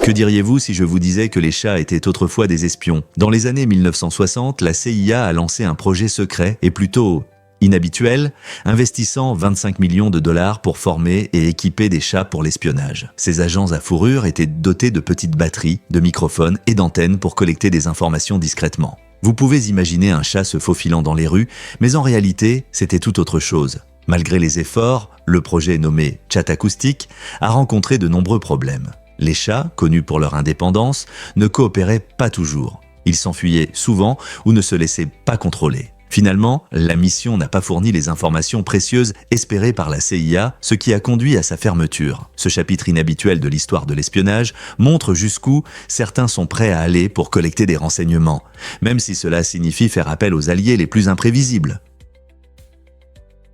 Que diriez-vous si je vous disais que les chats étaient autrefois des espions? Dans les années 1960, la CIA a lancé un projet secret et plutôt inhabituel, investissant 25 millions de dollars pour former et équiper des chats pour l'espionnage. Ces agents à fourrure étaient dotés de petites batteries, de microphones et d'antennes pour collecter des informations discrètement. Vous pouvez imaginer un chat se faufilant dans les rues, mais en réalité, c'était tout autre chose. Malgré les efforts, le projet nommé Chat Acoustique a rencontré de nombreux problèmes. Les chats, connus pour leur indépendance, ne coopéraient pas toujours. Ils s'enfuyaient souvent ou ne se laissaient pas contrôler. Finalement, la mission n'a pas fourni les informations précieuses espérées par la CIA, ce qui a conduit à sa fermeture. Ce chapitre inhabituel de l'histoire de l'espionnage montre jusqu'où certains sont prêts à aller pour collecter des renseignements, même si cela signifie faire appel aux alliés les plus imprévisibles.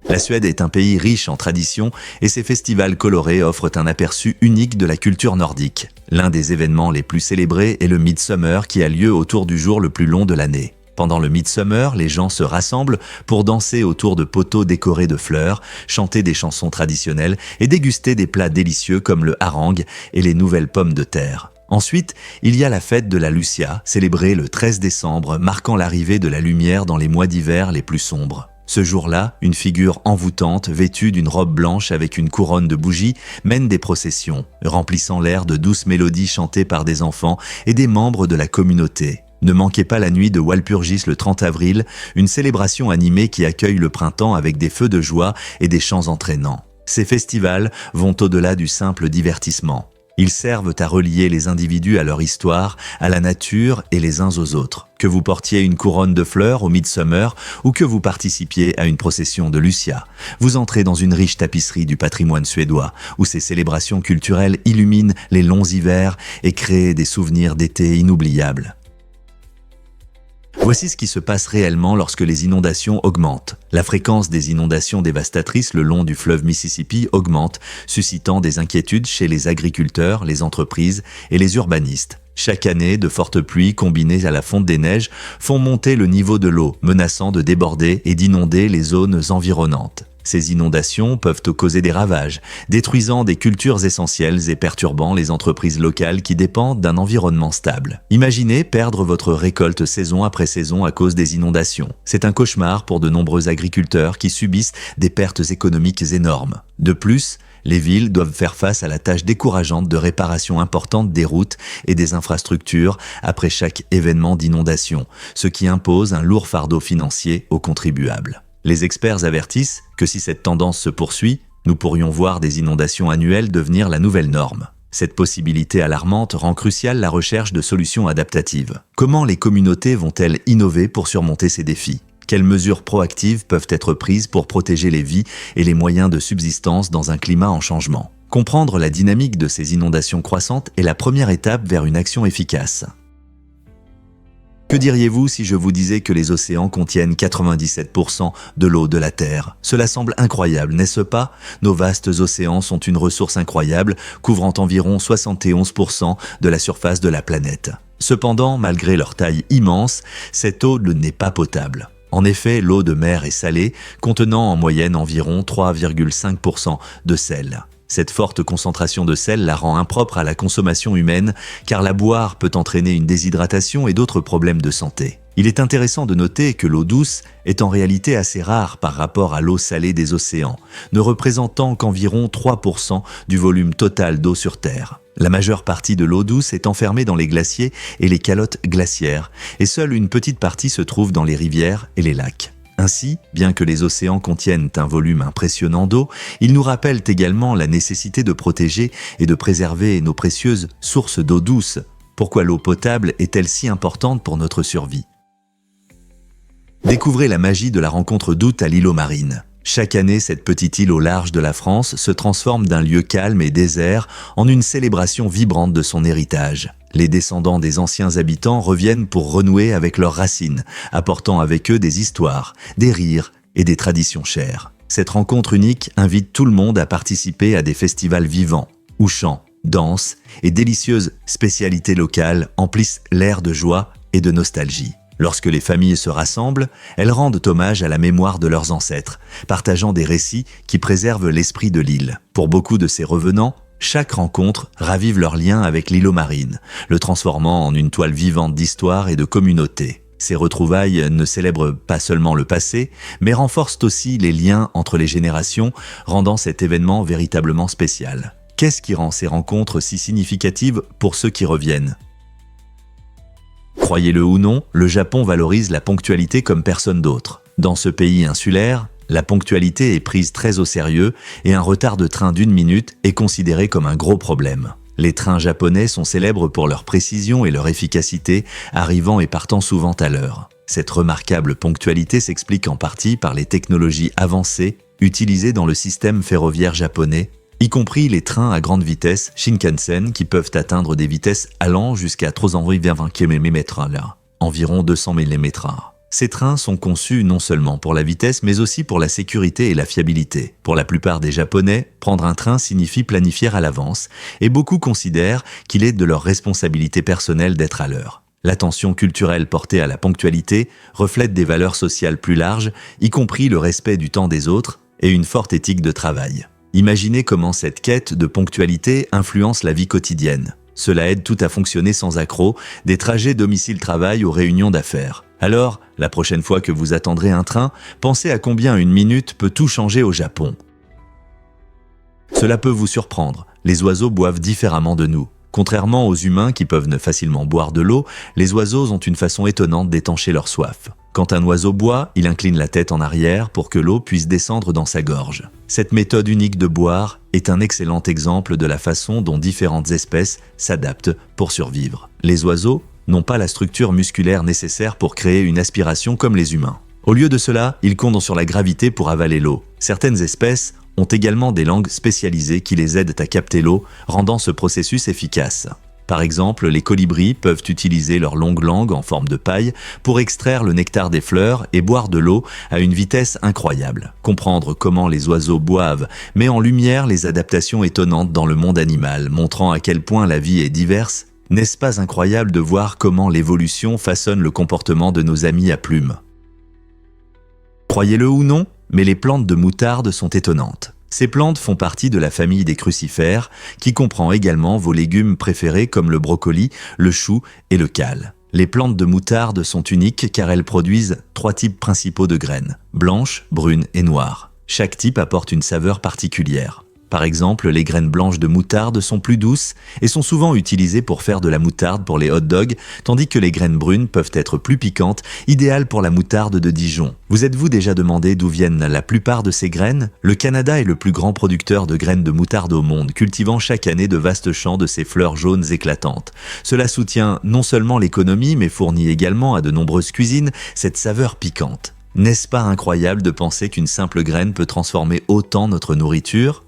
La Suède est un pays riche en traditions et ses festivals colorés offrent un aperçu unique de la culture nordique. L'un des événements les plus célébrés est le Midsummer qui a lieu autour du jour le plus long de l'année. Pendant le Midsummer, les gens se rassemblent pour danser autour de poteaux décorés de fleurs, chanter des chansons traditionnelles et déguster des plats délicieux comme le hareng et les nouvelles pommes de terre. Ensuite, il y a la fête de la Lucia, célébrée le 13 décembre, marquant l'arrivée de la lumière dans les mois d'hiver les plus sombres. Ce jour-là, une figure envoûtante, vêtue d'une robe blanche avec une couronne de bougies, mène des processions, remplissant l'air de douces mélodies chantées par des enfants et des membres de la communauté. Ne manquez pas la nuit de Walpurgis le 30 avril, une célébration animée qui accueille le printemps avec des feux de joie et des chants entraînants. Ces festivals vont au-delà du simple divertissement. Ils servent à relier les individus à leur histoire, à la nature et les uns aux autres. Que vous portiez une couronne de fleurs au Midsummer ou que vous participiez à une procession de Lucia, vous entrez dans une riche tapisserie du patrimoine suédois où ces célébrations culturelles illuminent les longs hivers et créent des souvenirs d'été inoubliables. Voici ce qui se passe réellement lorsque les inondations augmentent. La fréquence des inondations dévastatrices le long du fleuve Mississippi augmente, suscitant des inquiétudes chez les agriculteurs, les entreprises et les urbanistes. Chaque année, de fortes pluies combinées à la fonte des neiges font monter le niveau de l'eau, menaçant de déborder et d'inonder les zones environnantes. Ces inondations peuvent causer des ravages, détruisant des cultures essentielles et perturbant les entreprises locales qui dépendent d'un environnement stable. Imaginez perdre votre récolte saison après saison à cause des inondations. C'est un cauchemar pour de nombreux agriculteurs qui subissent des pertes économiques énormes. De plus, les villes doivent faire face à la tâche décourageante de réparation importante des routes et des infrastructures après chaque événement d'inondation, ce qui impose un lourd fardeau financier aux contribuables. Les experts avertissent que si cette tendance se poursuit, nous pourrions voir des inondations annuelles devenir la nouvelle norme. Cette possibilité alarmante rend cruciale la recherche de solutions adaptatives. Comment les communautés vont-elles innover pour surmonter ces défis ? Quelles mesures proactives peuvent être prises pour protéger les vies et les moyens de subsistance dans un climat en changement ? Comprendre la dynamique de ces inondations croissantes est la première étape vers une action efficace. Que diriez-vous si je vous disais que les océans contiennent 97% de l'eau de la Terre? Cela semble incroyable, n'est-ce pas? Nos vastes océans sont une ressource incroyable, couvrant environ 71% de la surface de la planète. Cependant, malgré leur taille immense, cette eau n'est pas potable. En effet, l'eau de mer est salée, contenant en moyenne environ 3,5% de sel. Cette forte concentration de sel la rend impropre à la consommation humaine, car la boire peut entraîner une déshydratation et d'autres problèmes de santé. Il est intéressant de noter que l'eau douce est en réalité assez rare par rapport à l'eau salée des océans, ne représentant qu'environ 3% du volume total d'eau sur Terre. La majeure partie de l'eau douce est enfermée dans les glaciers et les calottes glaciaires, et seule une petite partie se trouve dans les rivières et les lacs. Ainsi, bien que les océans contiennent un volume impressionnant d'eau, ils nous rappellent également la nécessité de protéger et de préserver nos précieuses sources d'eau douce. Pourquoi l'eau potable est-elle si importante pour notre survie? Découvrez la magie de la rencontre d'août à l'île aux Marines. Chaque année, cette petite île au large de la France se transforme d'un lieu calme et désert en une célébration vibrante de son héritage. Les descendants des anciens habitants reviennent pour renouer avec leurs racines, apportant avec eux des histoires, des rires et des traditions chères. Cette rencontre unique invite tout le monde à participer à des festivals vivants, où chants, danses et délicieuses spécialités locales emplissent l'air de joie et de nostalgie. Lorsque les familles se rassemblent, elles rendent hommage à la mémoire de leurs ancêtres, partageant des récits qui préservent l'esprit de l'île. Pour beaucoup de ces revenants, Chaque rencontre ravive leur lien avec l'îlot marine, le transformant en une toile vivante d'histoire et de communauté. Ces retrouvailles ne célèbrent pas seulement le passé, mais renforcent aussi les liens entre les générations, rendant cet événement véritablement spécial. Qu'est-ce qui rend ces rencontres si significatives pour ceux qui reviennent ? Croyez-le ou non, le Japon valorise la ponctualité comme personne d'autre. Dans ce pays insulaire, la ponctualité est prise très au sérieux et un retard de train d'1 minute est considéré comme un gros problème. Les trains japonais sont célèbres pour leur précision et leur efficacité, arrivant et partant souvent à l'heure. Cette remarquable ponctualité s'explique en partie par les technologies avancées utilisées dans le système ferroviaire japonais, y compris les trains à grande vitesse Shinkansen qui peuvent atteindre des vitesses allant jusqu'à 320 km/h, environ 200 mm/h. Ces trains sont conçus non seulement pour la vitesse, mais aussi pour la sécurité et la fiabilité. Pour la plupart des Japonais, prendre un train signifie planifier à l'avance, et beaucoup considèrent qu'il est de leur responsabilité personnelle d'être à l'heure. L'attention culturelle portée à la ponctualité reflète des valeurs sociales plus larges, y compris le respect du temps des autres et une forte éthique de travail. Imaginez comment cette quête de ponctualité influence la vie quotidienne. Cela aide tout à fonctionner sans accroc, des trajets domicile-travail aux réunions d'affaires. Alors, la prochaine fois que vous attendrez un train, pensez à combien 1 minute peut tout changer au Japon. Cela peut vous surprendre, les oiseaux boivent différemment de nous. Contrairement aux humains qui peuvent facilement boire de l'eau, les oiseaux ont une façon étonnante d'étancher leur soif. Quand un oiseau boit, il incline la tête en arrière pour que l'eau puisse descendre dans sa gorge. Cette méthode unique de boire est un excellent exemple de la façon dont différentes espèces s'adaptent pour survivre. Les oiseaux n'ont pas la structure musculaire nécessaire pour créer une aspiration comme les humains. Au lieu de cela, ils comptent sur la gravité pour avaler l'eau. Certaines espèces ont également des langues spécialisées qui les aident à capter l'eau, rendant ce processus efficace. Par exemple, les colibris peuvent utiliser leur longue langue en forme de paille pour extraire le nectar des fleurs et boire de l'eau à une vitesse incroyable. Comprendre comment les oiseaux boivent met en lumière les adaptations étonnantes dans le monde animal, montrant à quel point la vie est diverse. N'est-ce pas incroyable de voir comment l'évolution façonne le comportement de nos amis à plumes ? Croyez-le ou non, mais les plantes de moutarde sont étonnantes. Ces plantes font partie de la famille des crucifères, qui comprend également vos légumes préférés comme le brocoli, le chou et le cale. Les plantes de moutarde sont uniques car elles produisent 3 types principaux de graines, blanches, brunes et noires. Chaque type apporte une saveur particulière. Par exemple, les graines blanches de moutarde sont plus douces et sont souvent utilisées pour faire de la moutarde pour les hot dogs, tandis que les graines brunes peuvent être plus piquantes, idéales pour la moutarde de Dijon. Vous êtes-vous déjà demandé d'où viennent la plupart de ces graines ? Le Canada est le plus grand producteur de graines de moutarde au monde, cultivant chaque année de vastes champs de ces fleurs jaunes éclatantes. Cela soutient non seulement l'économie, mais fournit également à de nombreuses cuisines cette saveur piquante. N'est-ce pas incroyable de penser qu'une simple graine peut transformer autant notre nourriture ?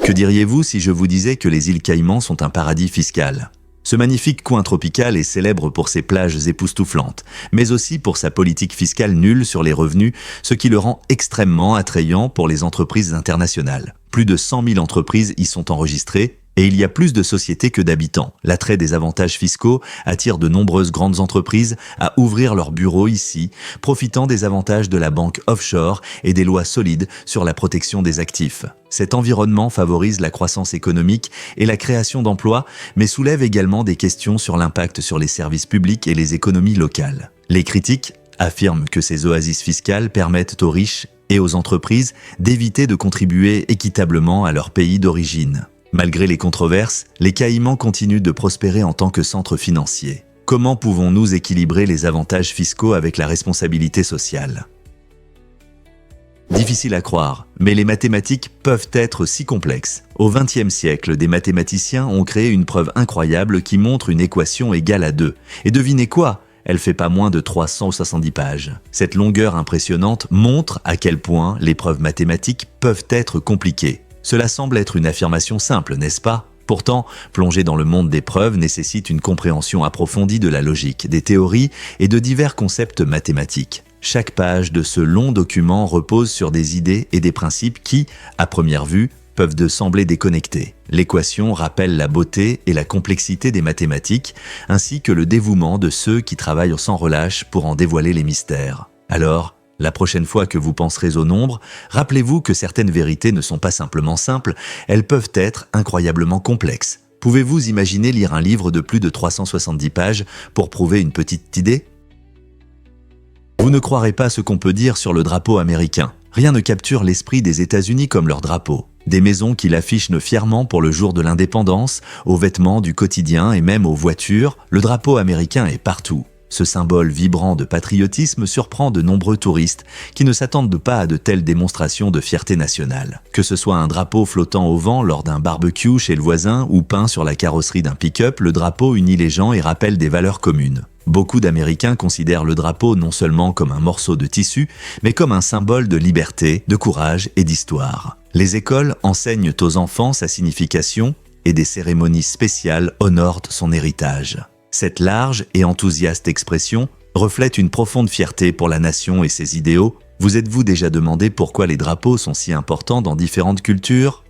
Que diriez-vous si je vous disais que les îles Caïmans sont un paradis fiscal ? Ce magnifique coin tropical est célèbre pour ses plages époustouflantes, mais aussi pour sa politique fiscale nulle sur les revenus, ce qui le rend extrêmement attrayant pour les entreprises internationales. Plus de 100 000 entreprises y sont enregistrées, et il y a plus de sociétés que d'habitants. L'attrait des avantages fiscaux attire de nombreuses grandes entreprises à ouvrir leurs bureaux ici, profitant des avantages de la banque offshore et des lois solides sur la protection des actifs. Cet environnement favorise la croissance économique et la création d'emplois, mais soulève également des questions sur l'impact sur les services publics et les économies locales. Les critiques affirment que ces oasis fiscales permettent aux riches et aux entreprises d'éviter de contribuer équitablement à leur pays d'origine. Malgré les controverses, les Caïmans continuent de prospérer en tant que centre financier. Comment pouvons-nous équilibrer les avantages fiscaux avec la responsabilité sociale ? Difficile à croire, mais les mathématiques peuvent être si complexes. Au XXe siècle, des mathématiciens ont créé une preuve incroyable qui montre une équation égale à 2. Et devinez quoi ? Elle fait pas moins de 370 pages. Cette longueur impressionnante montre à quel point les preuves mathématiques peuvent être compliquées. Cela semble être une affirmation simple, n'est-ce pas ? Pourtant, plonger dans le monde des preuves nécessite une compréhension approfondie de la logique, des théories et de divers concepts mathématiques. Chaque page de ce long document repose sur des idées et des principes qui, à première vue, peuvent sembler déconnectés. L'équation rappelle la beauté et la complexité des mathématiques, ainsi que le dévouement de ceux qui travaillent sans relâche pour en dévoiler les mystères. Alors, La prochaine fois que vous penserez au nombre, rappelez-vous que certaines vérités ne sont pas simplement simples, elles peuvent être incroyablement complexes. Pouvez-vous imaginer lire un livre de plus de 370 pages pour prouver une petite idée ? Vous ne croirez pas ce qu'on peut dire sur le drapeau américain. Rien ne capture l'esprit des États-Unis comme leur drapeau. Des maisons qui l'affichent fièrement pour le jour de l'indépendance, aux vêtements du quotidien et même aux voitures, le drapeau américain est partout. Ce symbole vibrant de patriotisme surprend de nombreux touristes qui ne s'attendent pas à de telles démonstrations de fierté nationale. Que ce soit un drapeau flottant au vent lors d'un barbecue chez le voisin ou peint sur la carrosserie d'un pick-up, le drapeau unit les gens et rappelle des valeurs communes. Beaucoup d'Américains considèrent le drapeau non seulement comme un morceau de tissu, mais comme un symbole de liberté, de courage et d'histoire. Les écoles enseignent aux enfants sa signification et des cérémonies spéciales honorent son héritage. Cette large et enthousiaste expression reflète une profonde fierté pour la nation et ses idéaux. Vous êtes-vous déjà demandé pourquoi les drapeaux sont si importants dans différentes cultures ?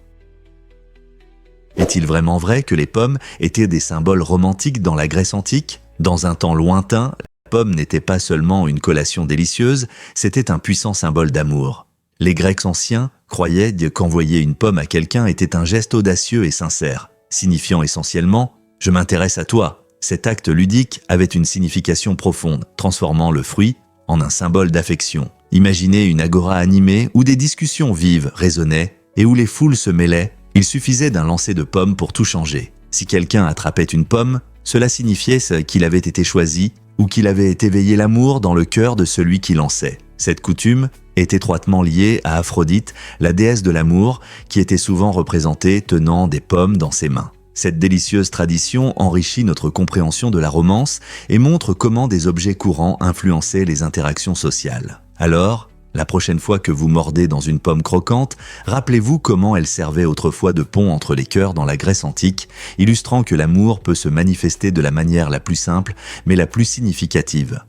Est-il vraiment vrai que les pommes étaient des symboles romantiques dans la Grèce antique ? Dans un temps lointain, la pomme n'était pas seulement une collation délicieuse, c'était un puissant symbole d'amour. Les Grecs anciens croyaient qu'envoyer une pomme à quelqu'un était un geste audacieux et sincère, signifiant essentiellement « je m'intéresse à toi ». Cet acte ludique avait une signification profonde, transformant le fruit en un symbole d'affection. Imaginez une agora animée où des discussions vives résonnaient et où les foules se mêlaient. Il suffisait d'un lancer de pommes pour tout changer. Si quelqu'un attrapait une pomme, cela signifiait qu'il avait été choisi ou qu'il avait éveillé l'amour dans le cœur de celui qui lançait. Cette coutume est étroitement liée à Aphrodite, la déesse de l'amour, qui était souvent représentée tenant des pommes dans ses mains. Cette délicieuse tradition enrichit notre compréhension de la romance et montre comment des objets courants influençaient les interactions sociales. Alors, la prochaine fois que vous mordez dans une pomme croquante, rappelez-vous comment elle servait autrefois de pont entre les cœurs dans la Grèce antique, illustrant que l'amour peut se manifester de la manière la plus simple, mais la plus significative.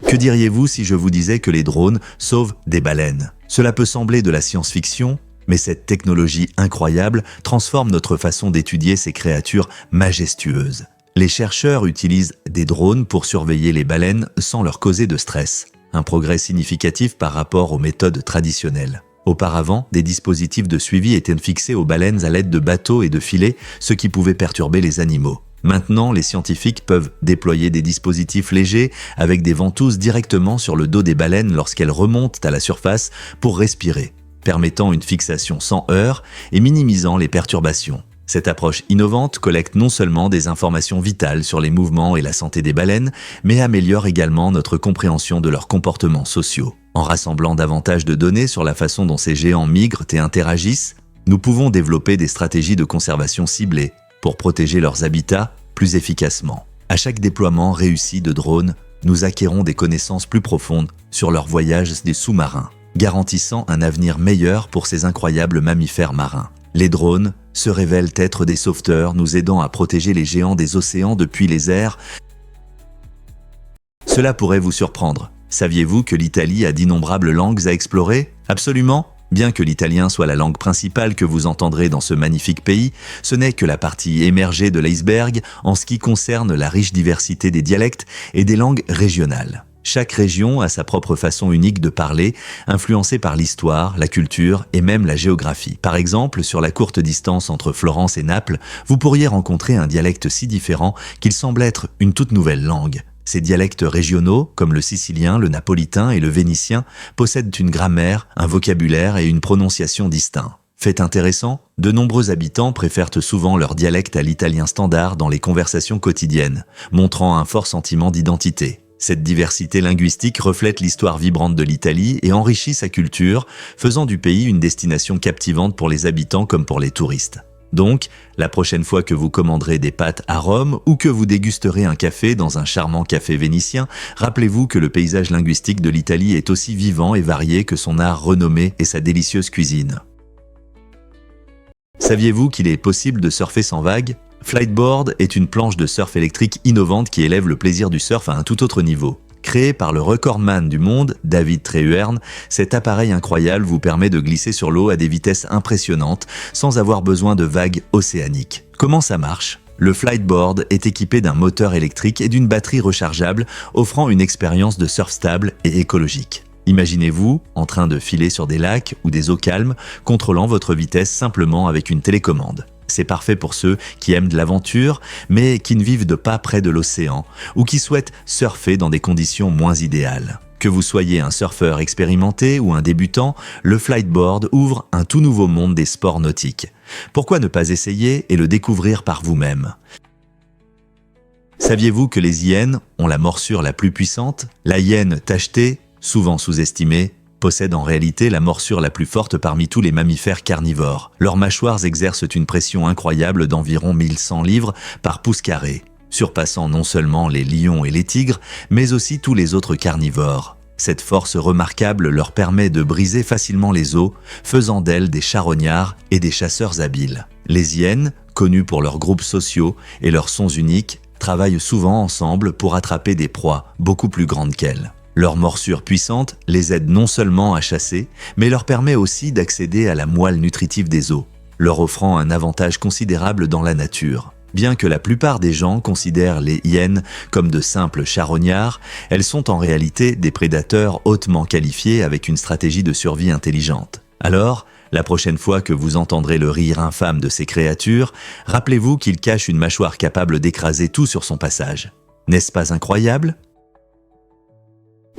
Que diriez-vous si je vous disais que les drones sauvent des baleines ? Cela peut sembler de la science-fiction, mais cette technologie incroyable transforme notre façon d'étudier ces créatures majestueuses. Les chercheurs utilisent des drones pour surveiller les baleines sans leur causer de stress. Un progrès significatif par rapport aux méthodes traditionnelles. Auparavant, des dispositifs de suivi étaient fixés aux baleines à l'aide de bateaux et de filets, ce qui pouvait perturber les animaux. Maintenant, les scientifiques peuvent déployer des dispositifs légers avec des ventouses directement sur le dos des baleines lorsqu'elles remontent à la surface pour respirer, permettant une fixation sans heurts et minimisant les perturbations. Cette approche innovante collecte non seulement des informations vitales sur les mouvements et la santé des baleines, mais améliore également notre compréhension de leurs comportements sociaux. En rassemblant davantage de données sur la façon dont ces géants migrent et interagissent, nous pouvons développer des stratégies de conservation ciblées pour protéger leurs habitats plus efficacement. À chaque déploiement réussi de drones, nous acquérons des connaissances plus profondes sur leurs voyages des sous-marins, garantissant un avenir meilleur pour ces incroyables mammifères marins. Les drones se révèlent être des sauveteurs nous aidant à protéger les géants des océans depuis les airs. Cela pourrait vous surprendre. Saviez-vous que l'Italie a d'innombrables langues à explorer ? Absolument. Bien que l'italien soit la langue principale que vous entendrez dans ce magnifique pays, ce n'est que la partie émergée de l'iceberg en ce qui concerne la riche diversité des dialectes et des langues régionales. Chaque région a sa propre façon unique de parler, influencée par l'histoire, la culture et même la géographie. Par exemple, sur la courte distance entre Florence et Naples, vous pourriez rencontrer un dialecte si différent qu'il semble être une toute nouvelle langue. Ces dialectes régionaux, comme le sicilien, le napolitain et le vénitien, possèdent une grammaire, un vocabulaire et une prononciation distincts. Fait intéressant, de nombreux habitants préfèrent souvent leur dialecte à l'italien standard dans les conversations quotidiennes, montrant un fort sentiment d'identité. Cette diversité linguistique reflète l'histoire vibrante de l'Italie et enrichit sa culture, faisant du pays une destination captivante pour les habitants comme pour les touristes. Donc, la prochaine fois que vous commanderez des pâtes à Rome ou que vous dégusterez un café dans un charmant café vénitien, rappelez-vous que le paysage linguistique de l'Italie est aussi vivant et varié que son art renommé et sa délicieuse cuisine. Saviez-vous qu'il est possible de surfer sans vagues ? Flightboard est une planche de surf électrique innovante qui élève le plaisir du surf à un tout autre niveau. Créé par le recordman du monde, David Treuern, cet appareil incroyable vous permet de glisser sur l'eau à des vitesses impressionnantes sans avoir besoin de vagues océaniques. Comment ça marche ? Le flightboard est équipé d'un moteur électrique et d'une batterie rechargeable, offrant une expérience de surf stable et écologique. Imaginez-vous en train de filer sur des lacs ou des eaux calmes, contrôlant votre vitesse simplement avec une télécommande. C'est parfait pour ceux qui aiment de l'aventure, mais qui ne vivent pas près de l'océan ou qui souhaitent surfer dans des conditions moins idéales. Que vous soyez un surfeur expérimenté ou un débutant, le flightboard ouvre un tout nouveau monde des sports nautiques. Pourquoi ne pas essayer et le découvrir par vous-même ? Saviez-vous que les hyènes ont la morsure la plus puissante ? La hyène tachetée, souvent sous-estimée, possède en réalité la morsure la plus forte parmi tous les mammifères carnivores. Leurs mâchoires exercent une pression incroyable d'environ 1100 livres par pouce carré, surpassant non seulement les lions et les tigres, mais aussi tous les autres carnivores. Cette force remarquable leur permet de briser facilement les os, faisant d'elles des charognards et des chasseurs habiles. Les hyènes, connues pour leurs groupes sociaux et leurs sons uniques, travaillent souvent ensemble pour attraper des proies beaucoup plus grandes qu'elles. Leur morsure puissante les aide non seulement à chasser, mais leur permet aussi d'accéder à la moelle nutritive des os, leur offrant un avantage considérable dans la nature. Bien que la plupart des gens considèrent les hyènes comme de simples charognards, elles sont en réalité des prédateurs hautement qualifiés avec une stratégie de survie intelligente. Alors, la prochaine fois que vous entendrez le rire infâme de ces créatures, rappelez-vous qu'il cache une mâchoire capable d'écraser tout sur son passage. N'est-ce pas incroyable ?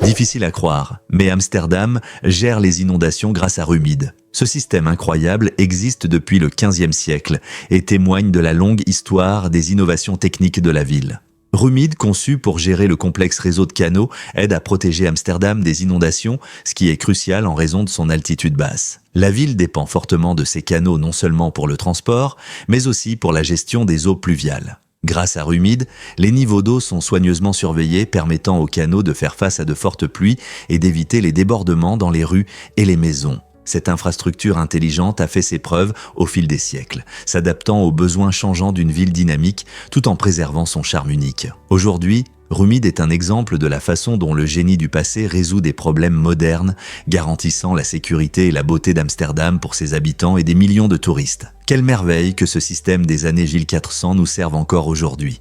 Difficile à croire, mais Amsterdam gère les inondations grâce à Rumide. Ce système incroyable existe depuis le XVe siècle et témoigne de la longue histoire des innovations techniques de la ville. Rumide, conçu pour gérer le complexe réseau de canaux, aide à protéger Amsterdam des inondations, ce qui est crucial en raison de son altitude basse. La ville dépend fortement de ces canaux non seulement pour le transport, mais aussi pour la gestion des eaux pluviales. Grâce à Rumide, les niveaux d'eau sont soigneusement surveillés, permettant aux canaux de faire face à de fortes pluies et d'éviter les débordements dans les rues et les maisons. Cette infrastructure intelligente a fait ses preuves au fil des siècles, s'adaptant aux besoins changeants d'une ville dynamique tout en préservant son charme unique. Aujourd'hui, Rumide est un exemple de la façon dont le génie du passé résout des problèmes modernes, garantissant la sécurité et la beauté d'Amsterdam pour ses habitants et des millions de touristes. Quelle merveille que ce système des années 1400 nous serve encore aujourd'hui.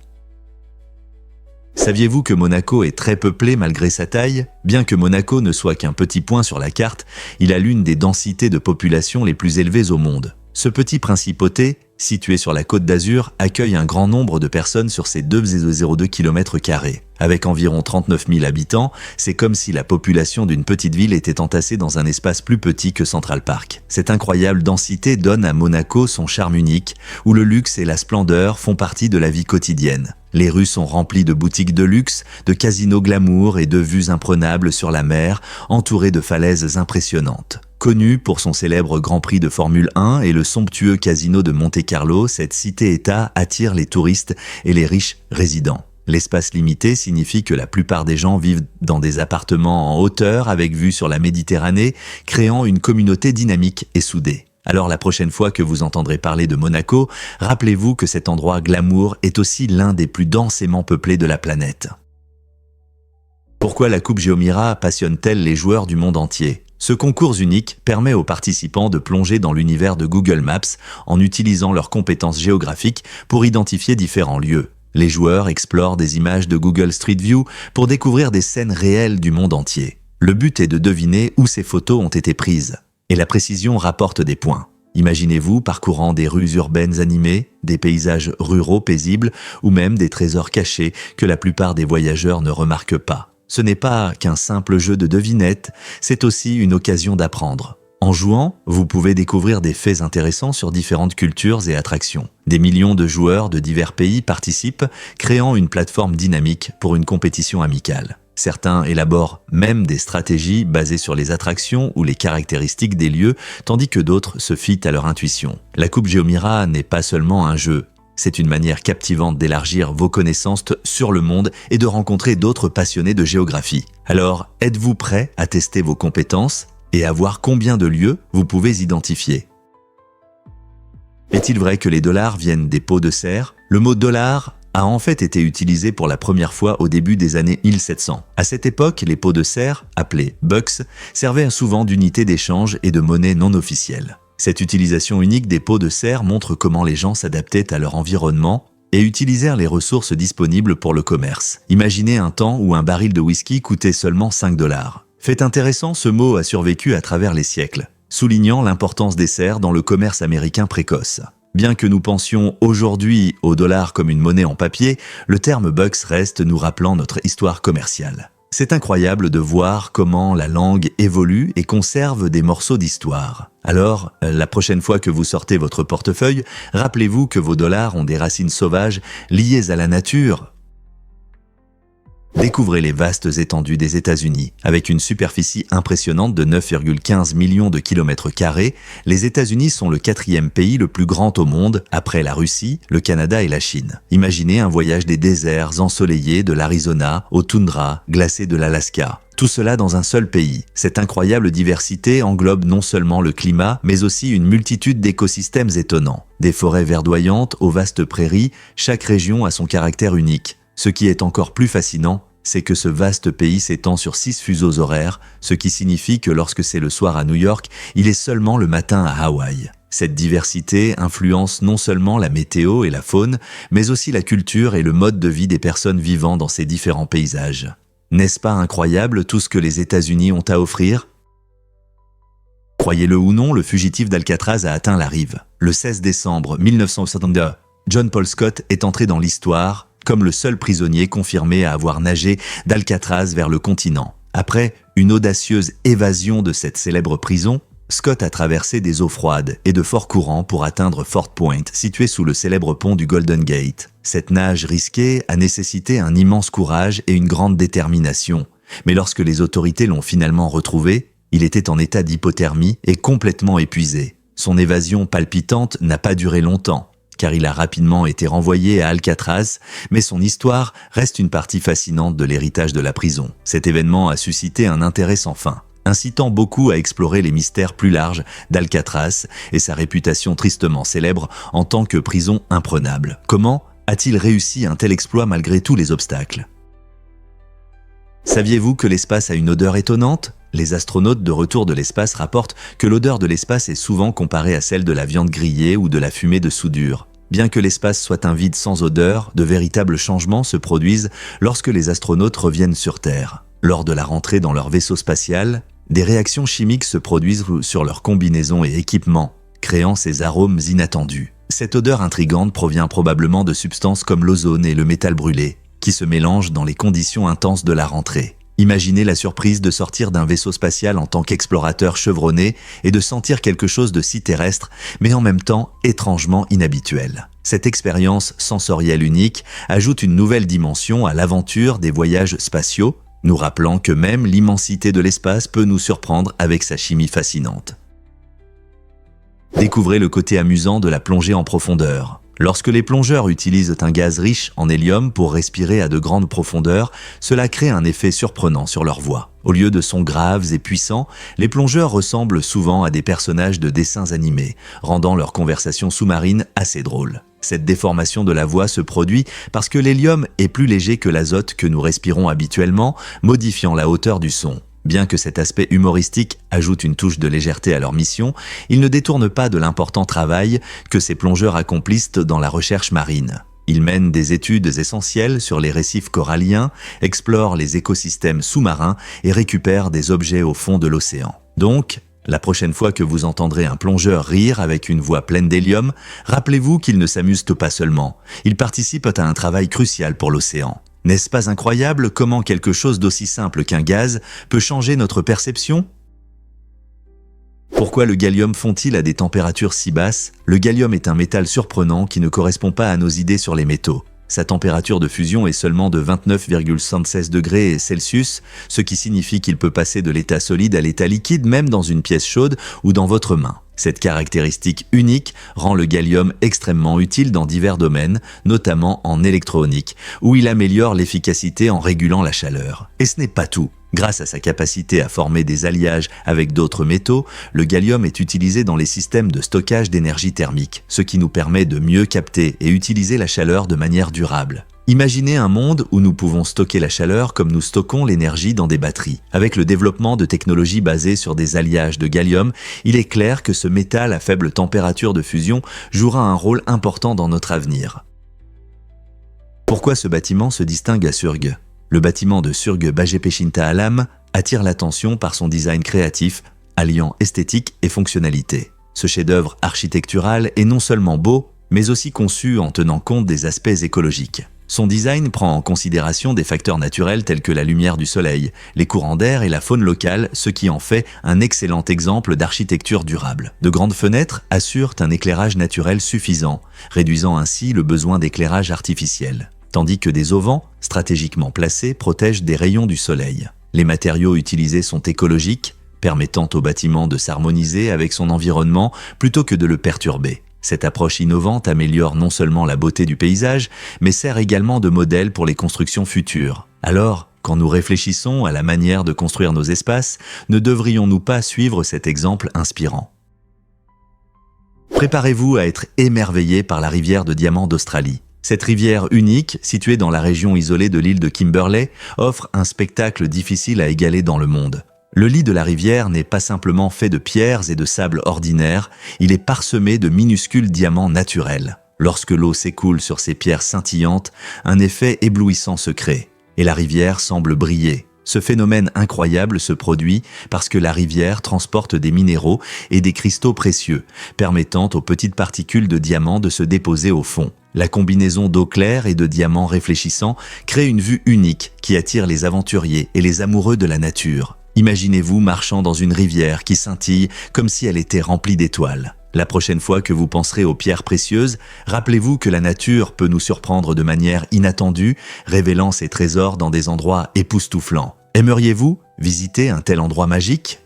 Saviez-vous que Monaco est très peuplé malgré sa taille ? Bien que Monaco ne soit qu'un petit point sur la carte, il a l'une des densités de population les plus élevées au monde. Ce petit principauté, situé sur la Côte d'Azur, accueille un grand nombre de personnes sur ses 2,02 km². Avec environ 39 000 habitants, c'est comme si la population d'une petite ville était entassée dans un espace plus petit que Central Park. Cette incroyable densité donne à Monaco son charme unique, où le luxe et la splendeur font partie de la vie quotidienne. Les rues sont remplies de boutiques de luxe, de casinos glamour et de vues imprenables sur la mer, entourées de falaises impressionnantes. Connue pour son célèbre Grand Prix de Formule 1 et le somptueux casino de Monte-Carlo, cette cité-État attire les touristes et les riches résidents. L'espace limité signifie que la plupart des gens vivent dans des appartements en hauteur avec vue sur la Méditerranée, créant une communauté dynamique et soudée. Alors la prochaine fois que vous entendrez parler de Monaco, rappelez-vous que cet endroit glamour est aussi l'un des plus densément peuplés de la planète. Pourquoi la Coupe Geomira passionne-t-elle les joueurs du monde entier ? Ce concours unique permet aux participants de plonger dans l'univers de Google Maps en utilisant leurs compétences géographiques pour identifier différents lieux. Les joueurs explorent des images de Google Street View pour découvrir des scènes réelles du monde entier. Le but est de deviner où ces photos ont été prises. Et la précision rapporte des points. Imaginez-vous parcourant des rues urbaines animées, des paysages ruraux paisibles ou même des trésors cachés que la plupart des voyageurs ne remarquent pas. Ce n'est pas qu'un simple jeu de devinettes, c'est aussi une occasion d'apprendre. En jouant, vous pouvez découvrir des faits intéressants sur différentes cultures et attractions. Des millions de joueurs de divers pays participent, créant une plateforme dynamique pour une compétition amicale. Certains élaborent même des stratégies basées sur les attractions ou les caractéristiques des lieux, tandis que d'autres se fient à leur intuition. La Coupe Geomira n'est pas seulement un jeu. C'est une manière captivante d'élargir vos connaissances sur le monde et de rencontrer d'autres passionnés de géographie. Alors, êtes-vous prêt à tester vos compétences et à voir combien de lieux vous pouvez identifier ? Est-il vrai que les dollars viennent des pots de serre ? Le mot dollar a en fait été utilisé pour la première fois au début des années 1700. À cette époque, les pots de serre, appelés bucks, servaient souvent d'unité d'échange et de monnaie non officielle. Cette utilisation unique des pots de serre montre comment les gens s'adaptaient à leur environnement et utilisèrent les ressources disponibles pour le commerce. Imaginez un temps où un baril de whisky coûtait seulement 5 $. Fait intéressant, ce mot a survécu à travers les siècles, soulignant l'importance des serres dans le commerce américain précoce. Bien que nous pensions aujourd'hui au dollar comme une monnaie en papier, le terme bucks reste nous rappelant notre histoire commerciale. C'est incroyable de voir comment la langue évolue et conserve des morceaux d'histoire. Alors, la prochaine fois que vous sortez votre portefeuille, rappelez-vous que vos dollars ont des racines sauvages liées à la nature. Découvrez les vastes étendues des États-Unis. Avec une superficie impressionnante de 9,15 millions de kilomètres carrés, les États-Unis sont le 4e pays le plus grand au monde, après la Russie, le Canada et la Chine. Imaginez un voyage des déserts ensoleillés de l'Arizona au toundra glacé de l'Alaska. Tout cela dans un seul pays. Cette incroyable diversité englobe non seulement le climat, mais aussi une multitude d'écosystèmes étonnants. Des forêts verdoyantes aux vastes prairies, chaque région a son caractère unique. Ce qui est encore plus fascinant, c'est que ce vaste pays s'étend sur 6 fuseaux horaires, ce qui signifie que lorsque c'est le soir à New York, il est seulement le matin à Hawaï. Cette diversité influence non seulement la météo et la faune, mais aussi la culture et le mode de vie des personnes vivant dans ces différents paysages. N'est-ce pas incroyable tout ce que les États-Unis ont à offrir ? Croyez-le ou non, le fugitif d'Alcatraz a atteint la rive. Le 16 décembre 1962, John Paul Scott est entré dans l'histoire comme le seul prisonnier confirmé à avoir nagé d'Alcatraz vers le continent. Après une audacieuse évasion de cette célèbre prison, Scott a traversé des eaux froides et de forts courants pour atteindre Fort Point, situé sous le célèbre pont du Golden Gate. Cette nage risquée a nécessité un immense courage et une grande détermination. Mais lorsque les autorités l'ont finalement retrouvé, il était en état d'hypothermie et complètement épuisé. Son évasion palpitante n'a pas duré longtemps, car il a rapidement été renvoyé à Alcatraz, mais son histoire reste une partie fascinante de l'héritage de la prison. Cet événement a suscité un intérêt sans fin, incitant beaucoup à explorer les mystères plus larges d'Alcatraz et sa réputation tristement célèbre en tant que prison imprenable. Comment a-t-il réussi un tel exploit malgré tous les obstacles ? Saviez-vous que l'espace a une odeur étonnante ? Les astronautes de retour de l'espace rapportent que l'odeur de l'espace est souvent comparée à celle de la viande grillée ou de la fumée de soudure. Bien que l'espace soit un vide sans odeur, de véritables changements se produisent lorsque les astronautes reviennent sur Terre. Lors de la rentrée dans leur vaisseau spatial, des réactions chimiques se produisent sur leurs combinaisons et équipements, créant ces arômes inattendus. Cette odeur intrigante provient probablement de substances comme l'ozone et le métal brûlé, qui se mélangent dans les conditions intenses de la rentrée. Imaginez la surprise de sortir d'un vaisseau spatial en tant qu'explorateur chevronné et de sentir quelque chose de si terrestre, mais en même temps étrangement inhabituel. Cette expérience sensorielle unique ajoute une nouvelle dimension à l'aventure des voyages spatiaux, nous rappelant que même l'immensité de l'espace peut nous surprendre avec sa chimie fascinante. Découvrez le côté amusant de la plongée en profondeur. Lorsque les plongeurs utilisent un gaz riche en hélium pour respirer à de grandes profondeurs, cela crée un effet surprenant sur leur voix. Au lieu de sons graves et puissants, les plongeurs ressemblent souvent à des personnages de dessins animés, rendant leur conversation sous-marine assez drôle. Cette déformation de la voix se produit parce que l'hélium est plus léger que l'azote que nous respirons habituellement, modifiant la hauteur du son. Bien que cet aspect humoristique ajoute une touche de légèreté à leur mission, ils ne détournent pas de l'important travail que ces plongeurs accomplissent dans la recherche marine. Ils mènent des études essentielles sur les récifs coralliens, explorent les écosystèmes sous-marins et récupèrent des objets au fond de l'océan. Donc, la prochaine fois que vous entendrez un plongeur rire avec une voix pleine d'hélium, rappelez-vous qu'il ne s'amuse pas seulement, il participe à un travail crucial pour l'océan. N'est-ce pas incroyable comment quelque chose d'aussi simple qu'un gaz peut changer notre perception ? Pourquoi le gallium fond-il à des températures si basses ? Le gallium est un métal surprenant qui ne correspond pas à nos idées sur les métaux. Sa température de fusion est seulement de 29,76 degrés Celsius, ce qui signifie qu'il peut passer de l'état solide à l'état liquide même dans une pièce chaude ou dans votre main. Cette caractéristique unique rend le gallium extrêmement utile dans divers domaines, notamment en électronique, où il améliore l'efficacité en régulant la chaleur. Et ce n'est pas tout. Grâce à sa capacité à former des alliages avec d'autres métaux, le gallium est utilisé dans les systèmes de stockage d'énergie thermique, ce qui nous permet de mieux capter et utiliser la chaleur de manière durable. Imaginez un monde où nous pouvons stocker la chaleur comme nous stockons l'énergie dans des batteries. Avec le développement de technologies basées sur des alliages de gallium, il est clair que ce métal à faible température de fusion jouera un rôle important dans notre avenir. Pourquoi ce bâtiment se distingue à Surgue? Le bâtiment de Surgue Bajepeshinta Alam attire l'attention par son design créatif, alliant esthétique et fonctionnalité. Ce chef-d'œuvre architectural est non seulement beau, mais aussi conçu en tenant compte des aspects écologiques. Son design prend en considération des facteurs naturels tels que la lumière du soleil, les courants d'air et la faune locale, ce qui en fait un excellent exemple d'architecture durable. De grandes fenêtres assurent un éclairage naturel suffisant, réduisant ainsi le besoin d'éclairage artificiel, tandis que des auvents, stratégiquement placés, protègent des rayons du soleil. Les matériaux utilisés sont écologiques, permettant au bâtiment de s'harmoniser avec son environnement plutôt que de le perturber. Cette approche innovante améliore non seulement la beauté du paysage, mais sert également de modèle pour les constructions futures. Alors, quand nous réfléchissons à la manière de construire nos espaces, ne devrions-nous pas suivre cet exemple inspirant? Préparez-vous à être émerveillé par la rivière de diamants d'Australie. Cette rivière unique, située dans la région isolée de l'île de Kimberley, offre un spectacle difficile à égaler dans le monde. Le lit de la rivière n'est pas simplement fait de pierres et de sable ordinaires, il est parsemé de minuscules diamants naturels. Lorsque l'eau s'écoule sur ces pierres scintillantes, un effet éblouissant se crée, et la rivière semble briller. Ce phénomène incroyable se produit parce que la rivière transporte des minéraux et des cristaux précieux, permettant aux petites particules de diamants de se déposer au fond. La combinaison d'eau claire et de diamants réfléchissants crée une vue unique qui attire les aventuriers et les amoureux de la nature. Imaginez-vous marchant dans une rivière qui scintille comme si elle était remplie d'étoiles. La prochaine fois que vous penserez aux pierres précieuses, rappelez-vous que la nature peut nous surprendre de manière inattendue, révélant ses trésors dans des endroits époustouflants. Aimeriez-vous visiter un tel endroit magique?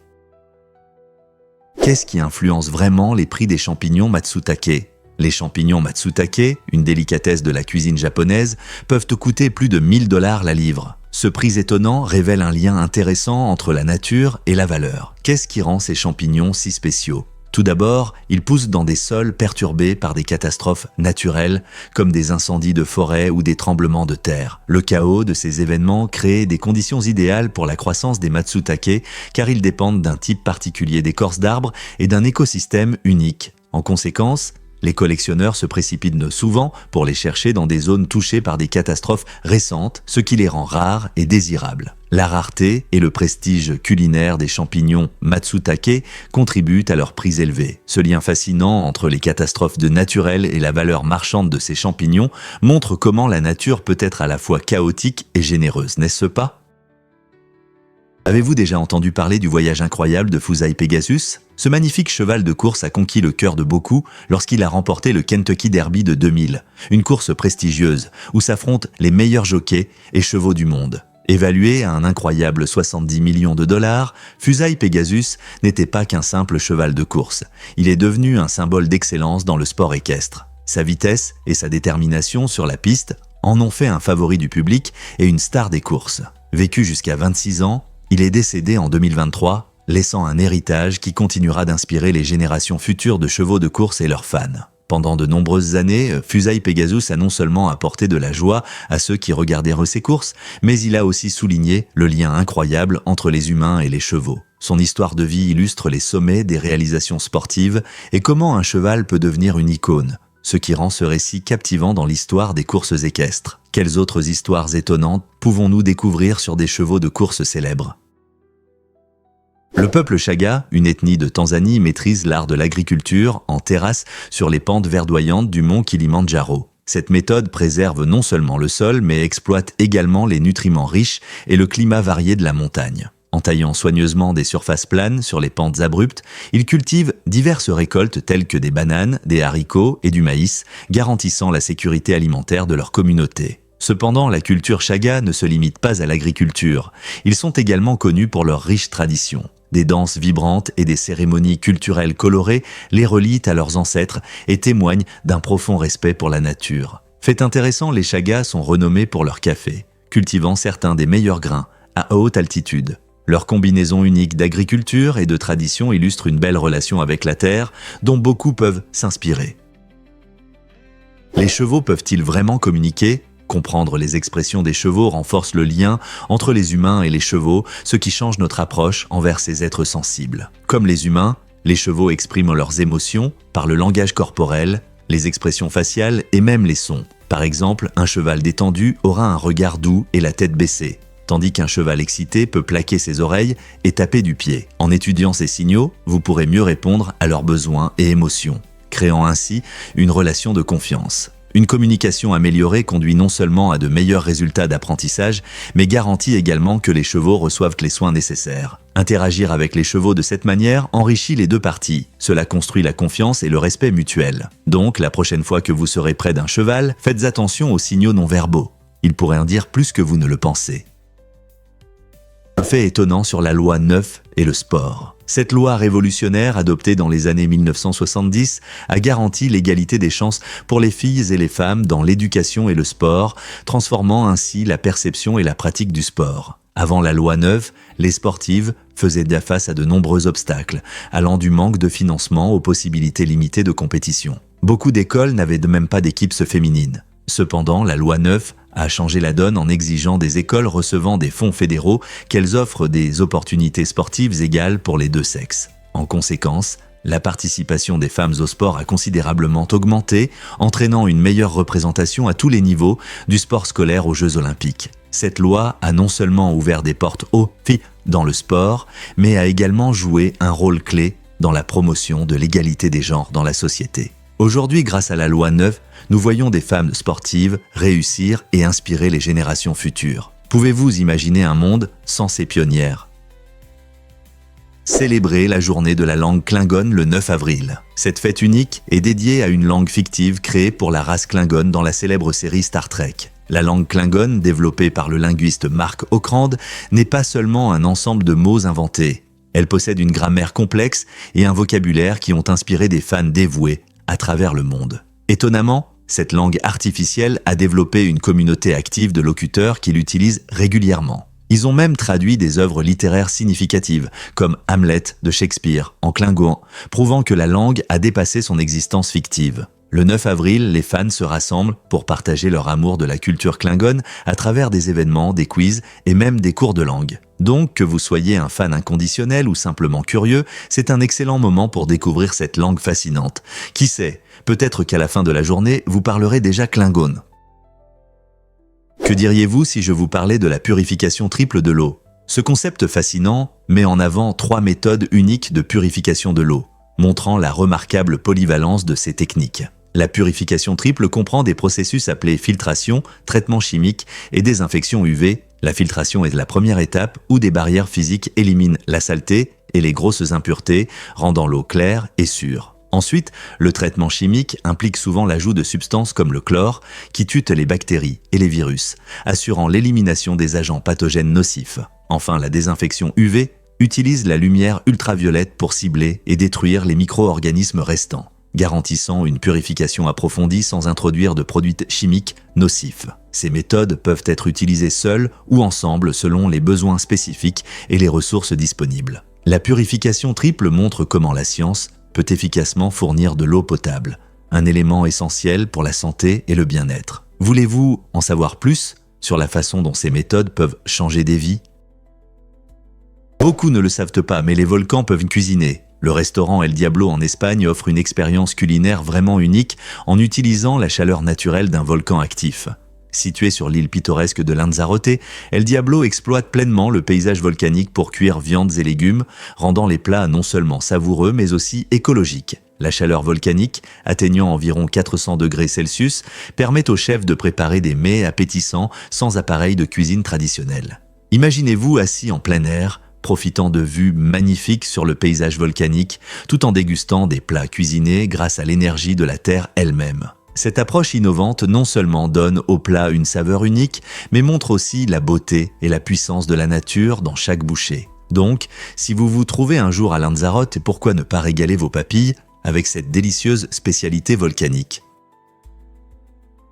Qu'est-ce qui influence vraiment les prix des champignons Matsutake? Les champignons Matsutake, une délicatesse de la cuisine japonaise, peuvent coûter plus de 1000 $ la livre. Ce prix étonnant révèle un lien intéressant entre la nature et la valeur. Qu'est-ce qui rend ces champignons si spéciaux? Tout d'abord, ils poussent dans des sols perturbés par des catastrophes naturelles, comme des incendies de forêt ou des tremblements de terre. Le chaos de ces événements crée des conditions idéales pour la croissance des Matsutake, car ils dépendent d'un type particulier d'écorce d'arbres et d'un écosystème unique. En conséquence, les collectionneurs se précipitent souvent pour les chercher dans des zones touchées par des catastrophes récentes, ce qui les rend rares et désirables. La rareté et le prestige culinaire des champignons Matsutake contribuent à leur prix élevé. Ce lien fascinant entre les catastrophes de naturel et la valeur marchande de ces champignons montre comment la nature peut être à la fois chaotique et généreuse, n'est-ce pas? Avez-vous déjà entendu parler du voyage incroyable de Fusai Pegasus? Ce magnifique cheval de course a conquis le cœur de beaucoup lorsqu'il a remporté le Kentucky Derby de 2000, une course prestigieuse où s'affrontent les meilleurs jockeys et chevaux du monde. Évalué à un incroyable 70 millions de $, Fusai Pegasus n'était pas qu'un simple cheval de course. Il est devenu un symbole d'excellence dans le sport équestre. Sa vitesse et sa détermination sur la piste en ont fait un favori du public et une star des courses. Vécu jusqu'à 26 ans, il est décédé en 2023, laissant un héritage qui continuera d'inspirer les générations futures de chevaux de course et leurs fans. Pendant de nombreuses années, Fusai Pegasus a non seulement apporté de la joie à ceux qui regardaient ses courses, mais il a aussi souligné le lien incroyable entre les humains et les chevaux. Son histoire de vie illustre les sommets des réalisations sportives et comment un cheval peut devenir une icône, ce qui rend ce récit captivant dans l'histoire des courses équestres. Quelles autres histoires étonnantes pouvons-nous découvrir sur des chevaux de course célèbres? Le peuple Chaga, une ethnie de Tanzanie, maîtrise l'art de l'agriculture en terrasse sur les pentes verdoyantes du mont Kilimandjaro. Cette méthode préserve non seulement le sol, mais exploite également les nutriments riches et le climat varié de la montagne. En taillant soigneusement des surfaces planes sur les pentes abruptes, ils cultivent diverses récoltes telles que des bananes, des haricots et du maïs, garantissant la sécurité alimentaire de leur communauté. Cependant, la culture Chaga ne se limite pas à l'agriculture. Ils sont également connus pour leurs riches traditions. Des danses vibrantes et des cérémonies culturelles colorées les relient à leurs ancêtres et témoignent d'un profond respect pour la nature. Fait intéressant, les Chagas sont renommés pour leur café, cultivant certains des meilleurs grains à haute altitude. Leur combinaison unique d'agriculture et de tradition illustre une belle relation avec la terre dont beaucoup peuvent s'inspirer. Les chevaux peuvent-ils vraiment communiquer? Comprendre les expressions des chevaux renforce le lien entre les humains et les chevaux, ce qui change notre approche envers ces êtres sensibles. Comme les humains, les chevaux expriment leurs émotions par le langage corporel, les expressions faciales et même les sons. Par exemple, un cheval détendu aura un regard doux et la tête baissée, tandis qu'un cheval excité peut plaquer ses oreilles et taper du pied. En étudiant ces signaux, vous pourrez mieux répondre à leurs besoins et émotions, créant ainsi une relation de confiance. Une communication améliorée conduit non seulement à de meilleurs résultats d'apprentissage, mais garantit également que les chevaux reçoivent les soins nécessaires. Interagir avec les chevaux de cette manière enrichit les deux parties. Cela construit la confiance et le respect mutuel. Donc, la prochaine fois que vous serez près d'un cheval, faites attention aux signaux non-verbaux. Ils pourraient en dire plus que vous ne le pensez. Un fait étonnant sur la loi 9 et le sport. Cette loi révolutionnaire, adoptée dans les années 1970, a garanti l'égalité des chances pour les filles et les femmes dans l'éducation et le sport, transformant ainsi la perception et la pratique du sport. Avant la loi 9, les sportives faisaient face à de nombreux obstacles, allant du manque de financement aux possibilités limitées de compétition. Beaucoup d'écoles n'avaient même pas d'équipes féminines. Cependant, la loi 9 a changé la donne en exigeant des écoles recevant des fonds fédéraux qu'elles offrent des opportunités sportives égales pour les deux sexes. En conséquence, la participation des femmes au sport a considérablement augmenté, entraînant une meilleure représentation à tous les niveaux, du sport scolaire aux Jeux Olympiques. Cette loi a non seulement ouvert des portes aux filles dans le sport, mais a également joué un rôle clé dans la promotion de l'égalité des genres dans la société. Aujourd'hui, grâce à la loi 9, nous voyons des femmes sportives réussir et inspirer les générations futures. Pouvez-vous imaginer un monde sans ces pionnières ? Célébrer la journée de la langue klingone le 9 avril. Cette fête unique est dédiée à une langue fictive créée pour la race klingone dans la célèbre série Star Trek. La langue klingone, développée par le linguiste Mark Okrand, n'est pas seulement un ensemble de mots inventés. Elle possède une grammaire complexe et un vocabulaire qui ont inspiré des fans dévoués à travers le monde. Étonnamment, cette langue artificielle a développé une communauté active de locuteurs qui l'utilisent régulièrement. Ils ont même traduit des œuvres littéraires significatives, comme Hamlet de Shakespeare en klingon, prouvant que la langue a dépassé son existence fictive. Le 9 avril, les fans se rassemblent pour partager leur amour de la culture klingone à travers des événements, des quiz et même des cours de langue. Donc, que vous soyez un fan inconditionnel ou simplement curieux, c'est un excellent moment pour découvrir cette langue fascinante. Qui sait, peut-être qu'à la fin de la journée, vous parlerez déjà klingone. Que diriez-vous si je vous parlais de la purification triple de l'eau ? Ce concept fascinant met en avant 3 méthodes uniques de purification de l'eau, montrant la remarquable polyvalence de ces techniques. La purification triple comprend des processus appelés filtration, traitement chimique et désinfection UV. La filtration est la première étape où des barrières physiques éliminent la saleté et les grosses impuretés, rendant l'eau claire et sûre. Ensuite, le traitement chimique implique souvent l'ajout de substances comme le chlore qui tuent les bactéries et les virus, assurant l'élimination des agents pathogènes nocifs. Enfin, la désinfection UV utilise la lumière ultraviolette pour cibler et détruire les micro-organismes restants, garantissant une purification approfondie sans introduire de produits chimiques nocifs. Ces méthodes peuvent être utilisées seules ou ensemble selon les besoins spécifiques et les ressources disponibles. La purification triple montre comment la science peut efficacement fournir de l'eau potable, un élément essentiel pour la santé et le bien-être. Voulez-vous en savoir plus sur la façon dont ces méthodes peuvent changer des vies ? Beaucoup ne le savent pas, mais les volcans peuvent cuisiner. Le restaurant El Diablo en Espagne offre une expérience culinaire vraiment unique en utilisant la chaleur naturelle d'un volcan actif. Situé sur l'île pittoresque de Lanzarote, El Diablo exploite pleinement le paysage volcanique pour cuire viandes et légumes, rendant les plats non seulement savoureux mais aussi écologiques. La chaleur volcanique, atteignant environ 400 degrés Celsius, permet aux chefs de préparer des mets appétissants sans appareil de cuisine traditionnel. Imaginez-vous assis en plein air, profitant de vues magnifiques sur le paysage volcanique, tout en dégustant des plats cuisinés grâce à l'énergie de la terre elle-même. Cette approche innovante non seulement donne au plat une saveur unique, mais montre aussi la beauté et la puissance de la nature dans chaque bouchée. Donc, si vous vous trouvez un jour à Lanzarote, pourquoi ne pas régaler vos papilles avec cette délicieuse spécialité volcanique ?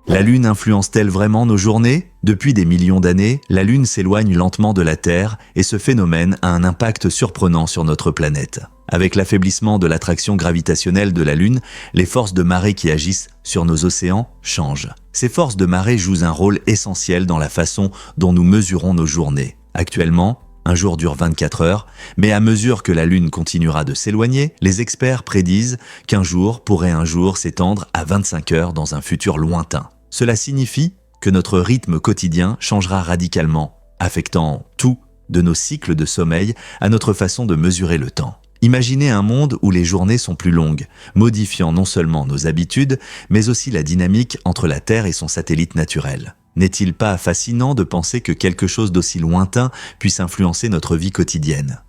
La Lune influence-t-elle vraiment nos journées ? Depuis des millions d'années, la Lune s'éloigne lentement de la Terre et ce phénomène a un impact surprenant sur notre planète. Avec l'affaiblissement de l'attraction gravitationnelle de la Lune, les forces de marée qui agissent sur nos océans changent. Ces forces de marée jouent un rôle essentiel dans la façon dont nous mesurons nos journées. Actuellement, un jour dure 24 heures, mais à mesure que la Lune continuera de s'éloigner, les experts prédisent qu'un jour pourrait un jour s'étendre à 25 heures dans un futur lointain. Cela signifie que notre rythme quotidien changera radicalement, affectant tout, de nos cycles de sommeil à notre façon de mesurer le temps. Imaginez un monde où les journées sont plus longues, modifiant non seulement nos habitudes, mais aussi la dynamique entre la Terre et son satellite naturel. N'est-il pas fascinant de penser que quelque chose d'aussi lointain puisse influencer notre vie quotidienne?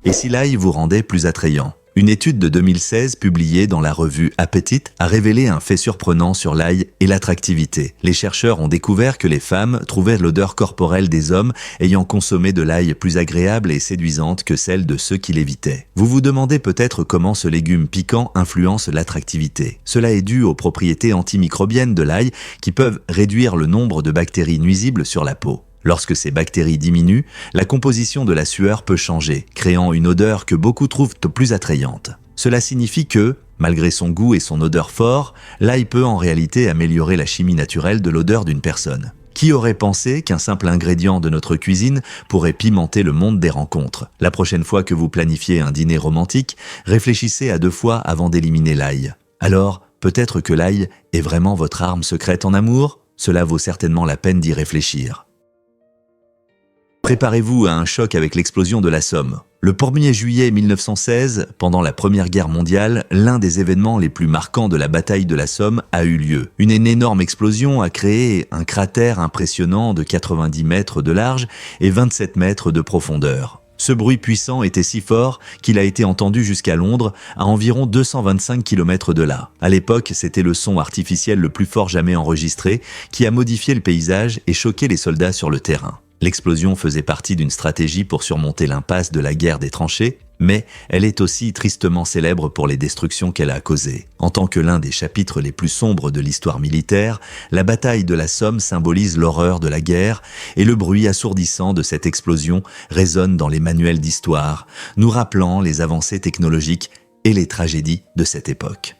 Et si l'ail vous rendait plus attrayant? Une étude de 2016 publiée dans la revue Appetite a révélé un fait surprenant sur l'ail et l'attractivité. Les chercheurs ont découvert que les femmes trouvaient l'odeur corporelle des hommes ayant consommé de l'ail plus agréable et séduisante que celle de ceux qui l'évitaient. Vous vous demandez peut-être comment ce légume piquant influence l'attractivité. Cela est dû aux propriétés antimicrobiennes de l'ail qui peuvent réduire le nombre de bactéries nuisibles sur la peau. Lorsque ces bactéries diminuent, la composition de la sueur peut changer, créant une odeur que beaucoup trouvent plus attrayante. Cela signifie que, malgré son goût et son odeur fort, l'ail peut en réalité améliorer la chimie naturelle de l'odeur d'une personne. Qui aurait pensé qu'un simple ingrédient de notre cuisine pourrait pimenter le monde des rencontres? La prochaine fois que vous planifiez un dîner romantique, réfléchissez à 2 fois avant d'éliminer l'ail. Alors, peut-être que l'ail est vraiment votre arme secrète en amour? Cela vaut certainement la peine d'y réfléchir. Préparez-vous à un choc avec l'explosion de la Somme. Le 1er juillet 1916, pendant la Première Guerre mondiale, l'un des événements les plus marquants de la bataille de la Somme a eu lieu. Une énorme explosion a créé un cratère impressionnant de 90 mètres de large et 27 mètres de profondeur. Ce bruit puissant était si fort qu'il a été entendu jusqu'à Londres, à environ 225 km de là. À l'époque, c'était le son artificiel le plus fort jamais enregistré qui a modifié le paysage et choqué les soldats sur le terrain. L'explosion faisait partie d'une stratégie pour surmonter l'impasse de la guerre des tranchées, mais elle est aussi tristement célèbre pour les destructions qu'elle a causées. En tant que l'un des chapitres les plus sombres de l'histoire militaire, la bataille de la Somme symbolise l'horreur de la guerre et le bruit assourdissant de cette explosion résonne dans les manuels d'histoire, nous rappelant les avancées technologiques et les tragédies de cette époque.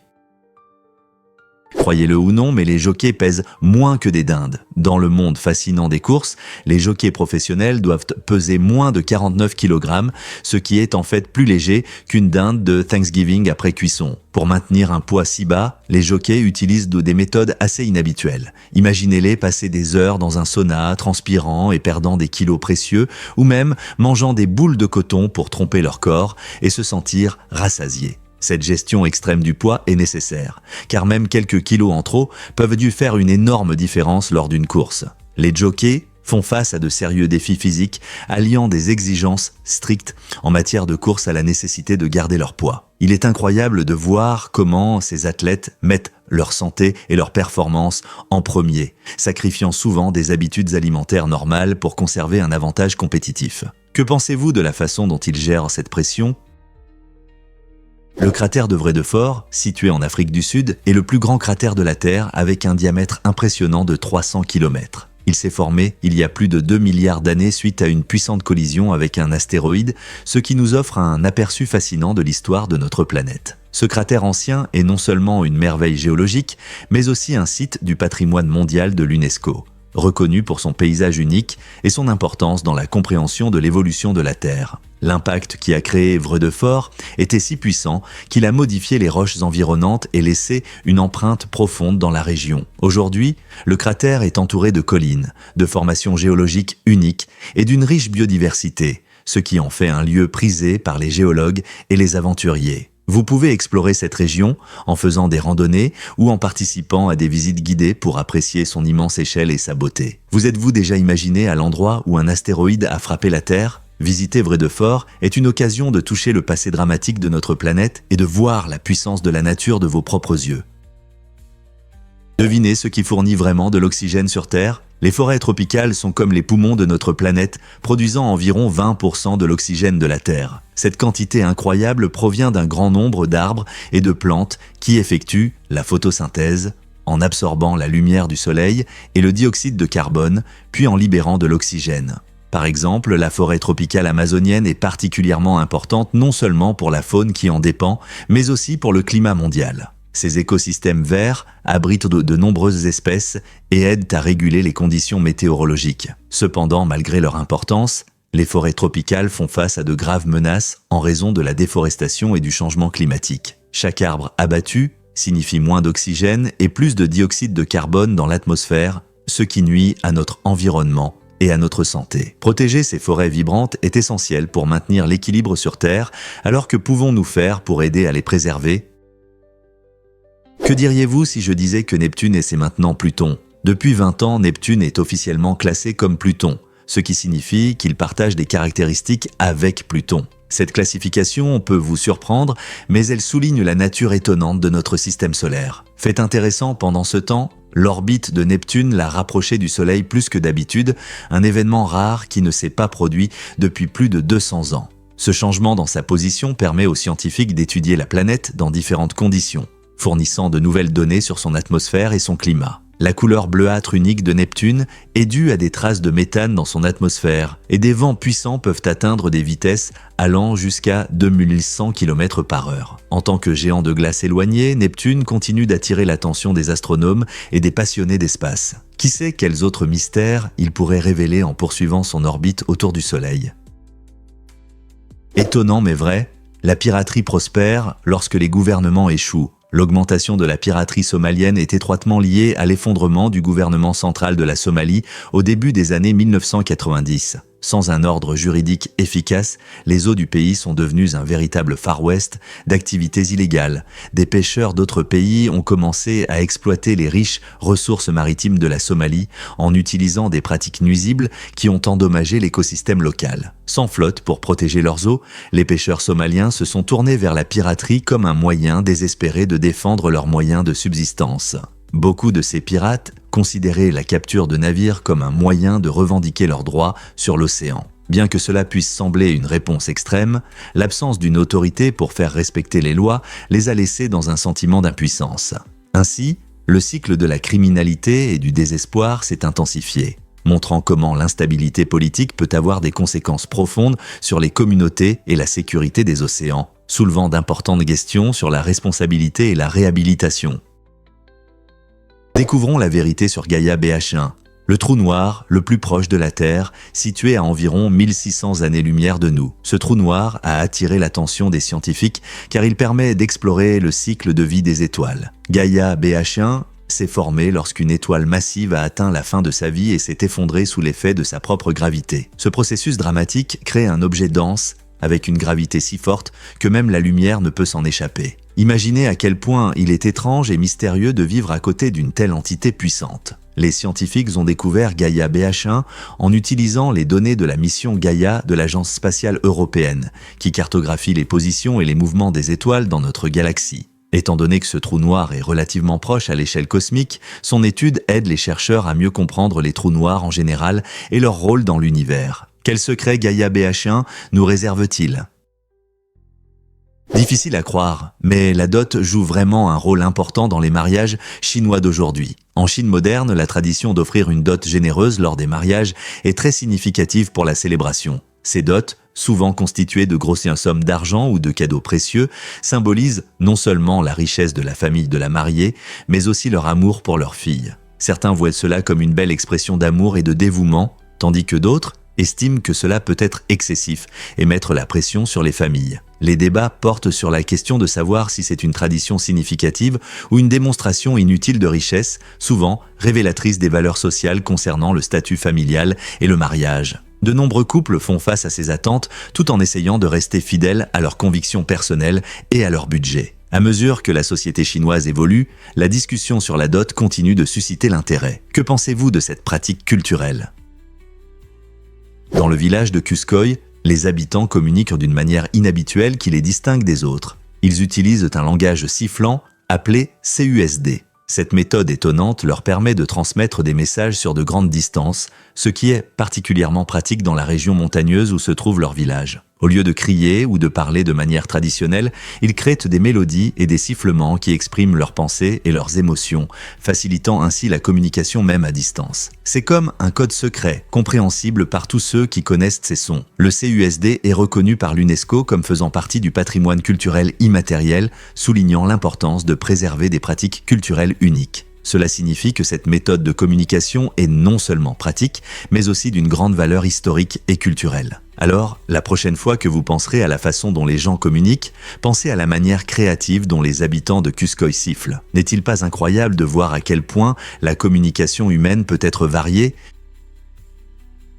Croyez-le ou non, mais les jockeys pèsent moins que des dindes. Dans le monde fascinant des courses, les jockeys professionnels doivent peser moins de 49 kg, ce qui est en fait plus léger qu'une dinde de Thanksgiving après cuisson. Pour maintenir un poids si bas, les jockeys utilisent des méthodes assez inhabituelles. Imaginez-les passer des heures dans un sauna, transpirant et perdant des kilos précieux, ou même mangeant des boules de coton pour tromper leur corps et se sentir rassasiés. Cette gestion extrême du poids est nécessaire, car même quelques kilos en trop peuvent dû faire une énorme différence lors d'une course. Les jockeys font face à de sérieux défis physiques, alliant des exigences strictes en matière de course à la nécessité de garder leur poids. Il est incroyable de voir comment ces athlètes mettent leur santé et leur performance en premier, sacrifiant souvent des habitudes alimentaires normales pour conserver un avantage compétitif. Que pensez-vous de la façon dont ils gèrent cette pression ? Le cratère de Vredefort, situé en Afrique du Sud, est le plus grand cratère de la Terre avec un diamètre impressionnant de 300 km. Il s'est formé il y a plus de 2 milliards d'années suite à une puissante collision avec un astéroïde, ce qui nous offre un aperçu fascinant de l'histoire de notre planète. Ce cratère ancien est non seulement une merveille géologique, mais aussi un site du patrimoine mondial de l'UNESCO, reconnu pour son paysage unique et son importance dans la compréhension de l'évolution de la Terre. L'impact qui a créé Vredefort était si puissant qu'il a modifié les roches environnantes et laissé une empreinte profonde dans la région. Aujourd'hui, le cratère est entouré de collines, de formations géologiques uniques et d'une riche biodiversité, ce qui en fait un lieu prisé par les géologues et les aventuriers. Vous pouvez explorer cette région en faisant des randonnées ou en participant à des visites guidées pour apprécier son immense échelle et sa beauté. Vous êtes-vous déjà imaginé à l'endroit où un astéroïde a frappé la Terre ? Visiter Vredefort est une occasion de toucher le passé dramatique de notre planète et de voir la puissance de la nature de vos propres yeux. Devinez ce qui fournit vraiment de l'oxygène sur Terre ? Les forêts tropicales sont comme les poumons de notre planète, produisant environ 20% de l'oxygène de la Terre. Cette quantité incroyable provient d'un grand nombre d'arbres et de plantes qui effectuent la photosynthèse en absorbant la lumière du soleil et le dioxyde de carbone, puis en libérant de l'oxygène. Par exemple, la forêt tropicale amazonienne est particulièrement importante non seulement pour la faune qui en dépend, mais aussi pour le climat mondial. Ces écosystèmes verts abritent de nombreuses espèces et aident à réguler les conditions météorologiques. Cependant, malgré leur importance, les forêts tropicales font face à de graves menaces en raison de la déforestation et du changement climatique. Chaque arbre abattu signifie moins d'oxygène et plus de dioxyde de carbone dans l'atmosphère, ce qui nuit à notre environnement et à notre santé. Protéger ces forêts vibrantes est essentiel pour maintenir l'équilibre sur Terre, alors que pouvons-nous faire pour aider à les préserver? Que diriez-vous si je disais que Neptune et c'est maintenant Pluton? Depuis 20 ans, Neptune est officiellement classé comme Pluton, ce qui signifie qu'il partage des caractéristiques avec Pluton. Cette classification peut vous surprendre, mais elle souligne la nature étonnante de notre système solaire. Fait intéressant, pendant ce temps, l'orbite de Neptune l'a rapproché du Soleil plus que d'habitude, un événement rare qui ne s'est pas produit depuis plus de 200 ans. Ce changement dans sa position permet aux scientifiques d'étudier la planète dans différentes conditions, fournissant de nouvelles données sur son atmosphère et son climat. La couleur bleuâtre unique de Neptune est due à des traces de méthane dans son atmosphère et des vents puissants peuvent atteindre des vitesses allant jusqu'à 2100 km/h. En tant que géant de glace éloigné, Neptune continue d'attirer l'attention des astronomes et des passionnés d'espace. Qui sait quels autres mystères il pourrait révéler en poursuivant son orbite autour du Soleil? Étonnant mais vrai, la piraterie prospère lorsque les gouvernements échouent. L'augmentation de la piraterie somalienne est étroitement liée à l'effondrement du gouvernement central de la Somalie au début des années 1990. Sans un ordre juridique efficace, les eaux du pays sont devenues un véritable Far West d'activités illégales. Des pêcheurs d'autres pays ont commencé à exploiter les riches ressources maritimes de la Somalie en utilisant des pratiques nuisibles qui ont endommagé l'écosystème local. Sans flotte pour protéger leurs eaux, les pêcheurs somaliens se sont tournés vers la piraterie comme un moyen désespéré de défendre leurs moyens de subsistance. Beaucoup de ces pirates considéraient la capture de navires comme un moyen de revendiquer leurs droits sur l'océan. Bien que cela puisse sembler une réponse extrême, l'absence d'une autorité pour faire respecter les lois les a laissés dans un sentiment d'impuissance. Ainsi, le cycle de la criminalité et du désespoir s'est intensifié, montrant comment l'instabilité politique peut avoir des conséquences profondes sur les communautés et la sécurité des océans, soulevant d'importantes questions sur la responsabilité et la réhabilitation. Découvrons la vérité sur Gaïa BH1, le trou noir le plus proche de la Terre, situé à environ 1600 années-lumière de nous. Ce trou noir a attiré l'attention des scientifiques car il permet d'explorer le cycle de vie des étoiles. Gaïa BH1 s'est formé lorsqu'une étoile massive a atteint la fin de sa vie et s'est effondrée sous l'effet de sa propre gravité. Ce processus dramatique crée un objet dense avec une gravité si forte que même la lumière ne peut s'en échapper. Imaginez à quel point il est étrange et mystérieux de vivre à côté d'une telle entité puissante. Les scientifiques ont découvert Gaïa BH1 en utilisant les données de la mission Gaïa de l'Agence spatiale européenne, qui cartographie les positions et les mouvements des étoiles dans notre galaxie. Étant donné que ce trou noir est relativement proche à l'échelle cosmique, son étude aide les chercheurs à mieux comprendre les trous noirs en général et leur rôle dans l'univers. Quel secret Gaïa BH1 nous réserve-t-il? Difficile à croire, mais la dot joue vraiment un rôle important dans les mariages chinois d'aujourd'hui. En Chine moderne, la tradition d'offrir une dot généreuse lors des mariages est très significative pour la célébration. Ces dots, souvent constituées de grosses sommes d'argent ou de cadeaux précieux, symbolisent non seulement la richesse de la famille de la mariée, mais aussi leur amour pour leur fille. Certains voient cela comme une belle expression d'amour et de dévouement, tandis que d'autres estiment que cela peut être excessif et mettre la pression sur les familles. Les débats portent sur la question de savoir si c'est une tradition significative ou une démonstration inutile de richesse, souvent révélatrice des valeurs sociales concernant le statut familial et le mariage. De nombreux couples font face à ces attentes tout en essayant de rester fidèles à leurs convictions personnelles et à leur budget. À mesure que la société chinoise évolue, la discussion sur la dot continue de susciter l'intérêt. Que pensez-vous de cette pratique culturelle ? Dans le village de Cuscoy, les habitants communiquent d'une manière inhabituelle qui les distingue des autres. Ils utilisent un langage sifflant appelé CUSD. Cette méthode étonnante leur permet de transmettre des messages sur de grandes distances, ce qui est particulièrement pratique dans la région montagneuse où se trouve leur village. Au lieu de crier ou de parler de manière traditionnelle, ils créent des mélodies et des sifflements qui expriment leurs pensées et leurs émotions, facilitant ainsi la communication même à distance. C'est comme un code secret, compréhensible par tous ceux qui connaissent ces sons. Le CUSD est reconnu par l'UNESCO comme faisant partie du patrimoine culturel immatériel, soulignant l'importance de préserver des pratiques culturelles uniques. Cela signifie que cette méthode de communication est non seulement pratique, mais aussi d'une grande valeur historique et culturelle. Alors, la prochaine fois que vous penserez à la façon dont les gens communiquent, pensez à la manière créative dont les habitants de Cuscoy sifflent. N'est-il pas incroyable de voir à quel point la communication humaine peut être variée?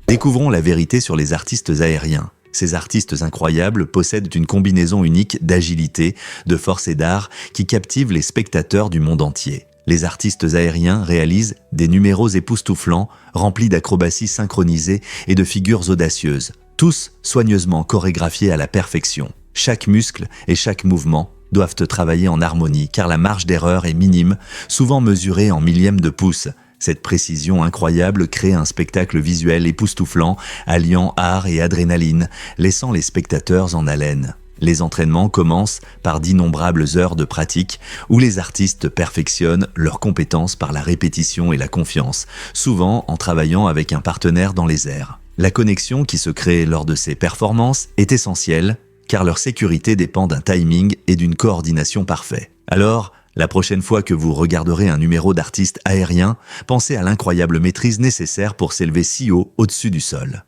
Découvrons la vérité sur les artistes aériens. Ces artistes incroyables possèdent une combinaison unique d'agilité, de force et d'art qui captive les spectateurs du monde entier. Les artistes aériens réalisent des numéros époustouflants, remplis d'acrobaties synchronisées et de figures audacieuses, tous soigneusement chorégraphiés à la perfection. Chaque muscle et chaque mouvement doivent travailler en harmonie car la marge d'erreur est minime, souvent mesurée en millièmes de pouce. Cette précision incroyable crée un spectacle visuel époustouflant, alliant art et adrénaline, laissant les spectateurs en haleine. Les entraînements commencent par d'innombrables heures de pratique où les artistes perfectionnent leurs compétences par la répétition et la confiance, souvent en travaillant avec un partenaire dans les airs. La connexion qui se crée lors de ces performances est essentielle car leur sécurité dépend d'un timing et d'une coordination parfaits. Alors, la prochaine fois que vous regarderez un numéro d'artiste aérien, pensez à l'incroyable maîtrise nécessaire pour s'élever si haut au-dessus du sol.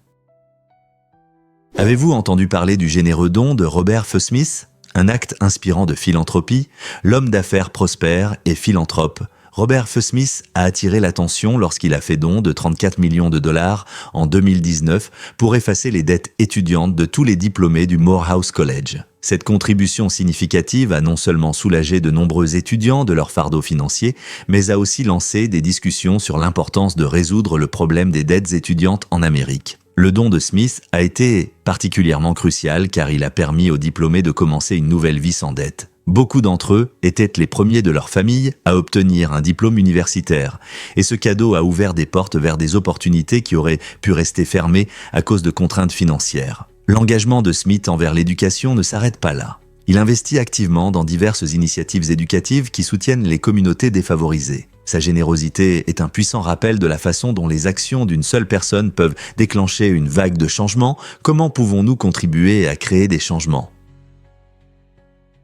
Avez-vous entendu parler du généreux don de Robert F. Smith? Un acte inspirant de philanthropie, l'homme d'affaires prospère et philanthrope, Robert F. Smith a attiré l'attention lorsqu'il a fait don de 34 millions de dollars en 2019 pour effacer les dettes étudiantes de tous les diplômés du Morehouse College. Cette contribution significative a non seulement soulagé de nombreux étudiants de leur fardeau financier, mais a aussi lancé des discussions sur l'importance de résoudre le problème des dettes étudiantes en Amérique. Le don de Smith a été particulièrement crucial car il a permis aux diplômés de commencer une nouvelle vie sans dette. Beaucoup d'entre eux étaient les premiers de leur famille à obtenir un diplôme universitaire, et ce cadeau a ouvert des portes vers des opportunités qui auraient pu rester fermées à cause de contraintes financières. L'engagement de Smith envers l'éducation ne s'arrête pas là. Il investit activement dans diverses initiatives éducatives qui soutiennent les communautés défavorisées. Sa générosité est un puissant rappel de la façon dont les actions d'une seule personne peuvent déclencher une vague de changements. Comment pouvons-nous contribuer à créer des changements ?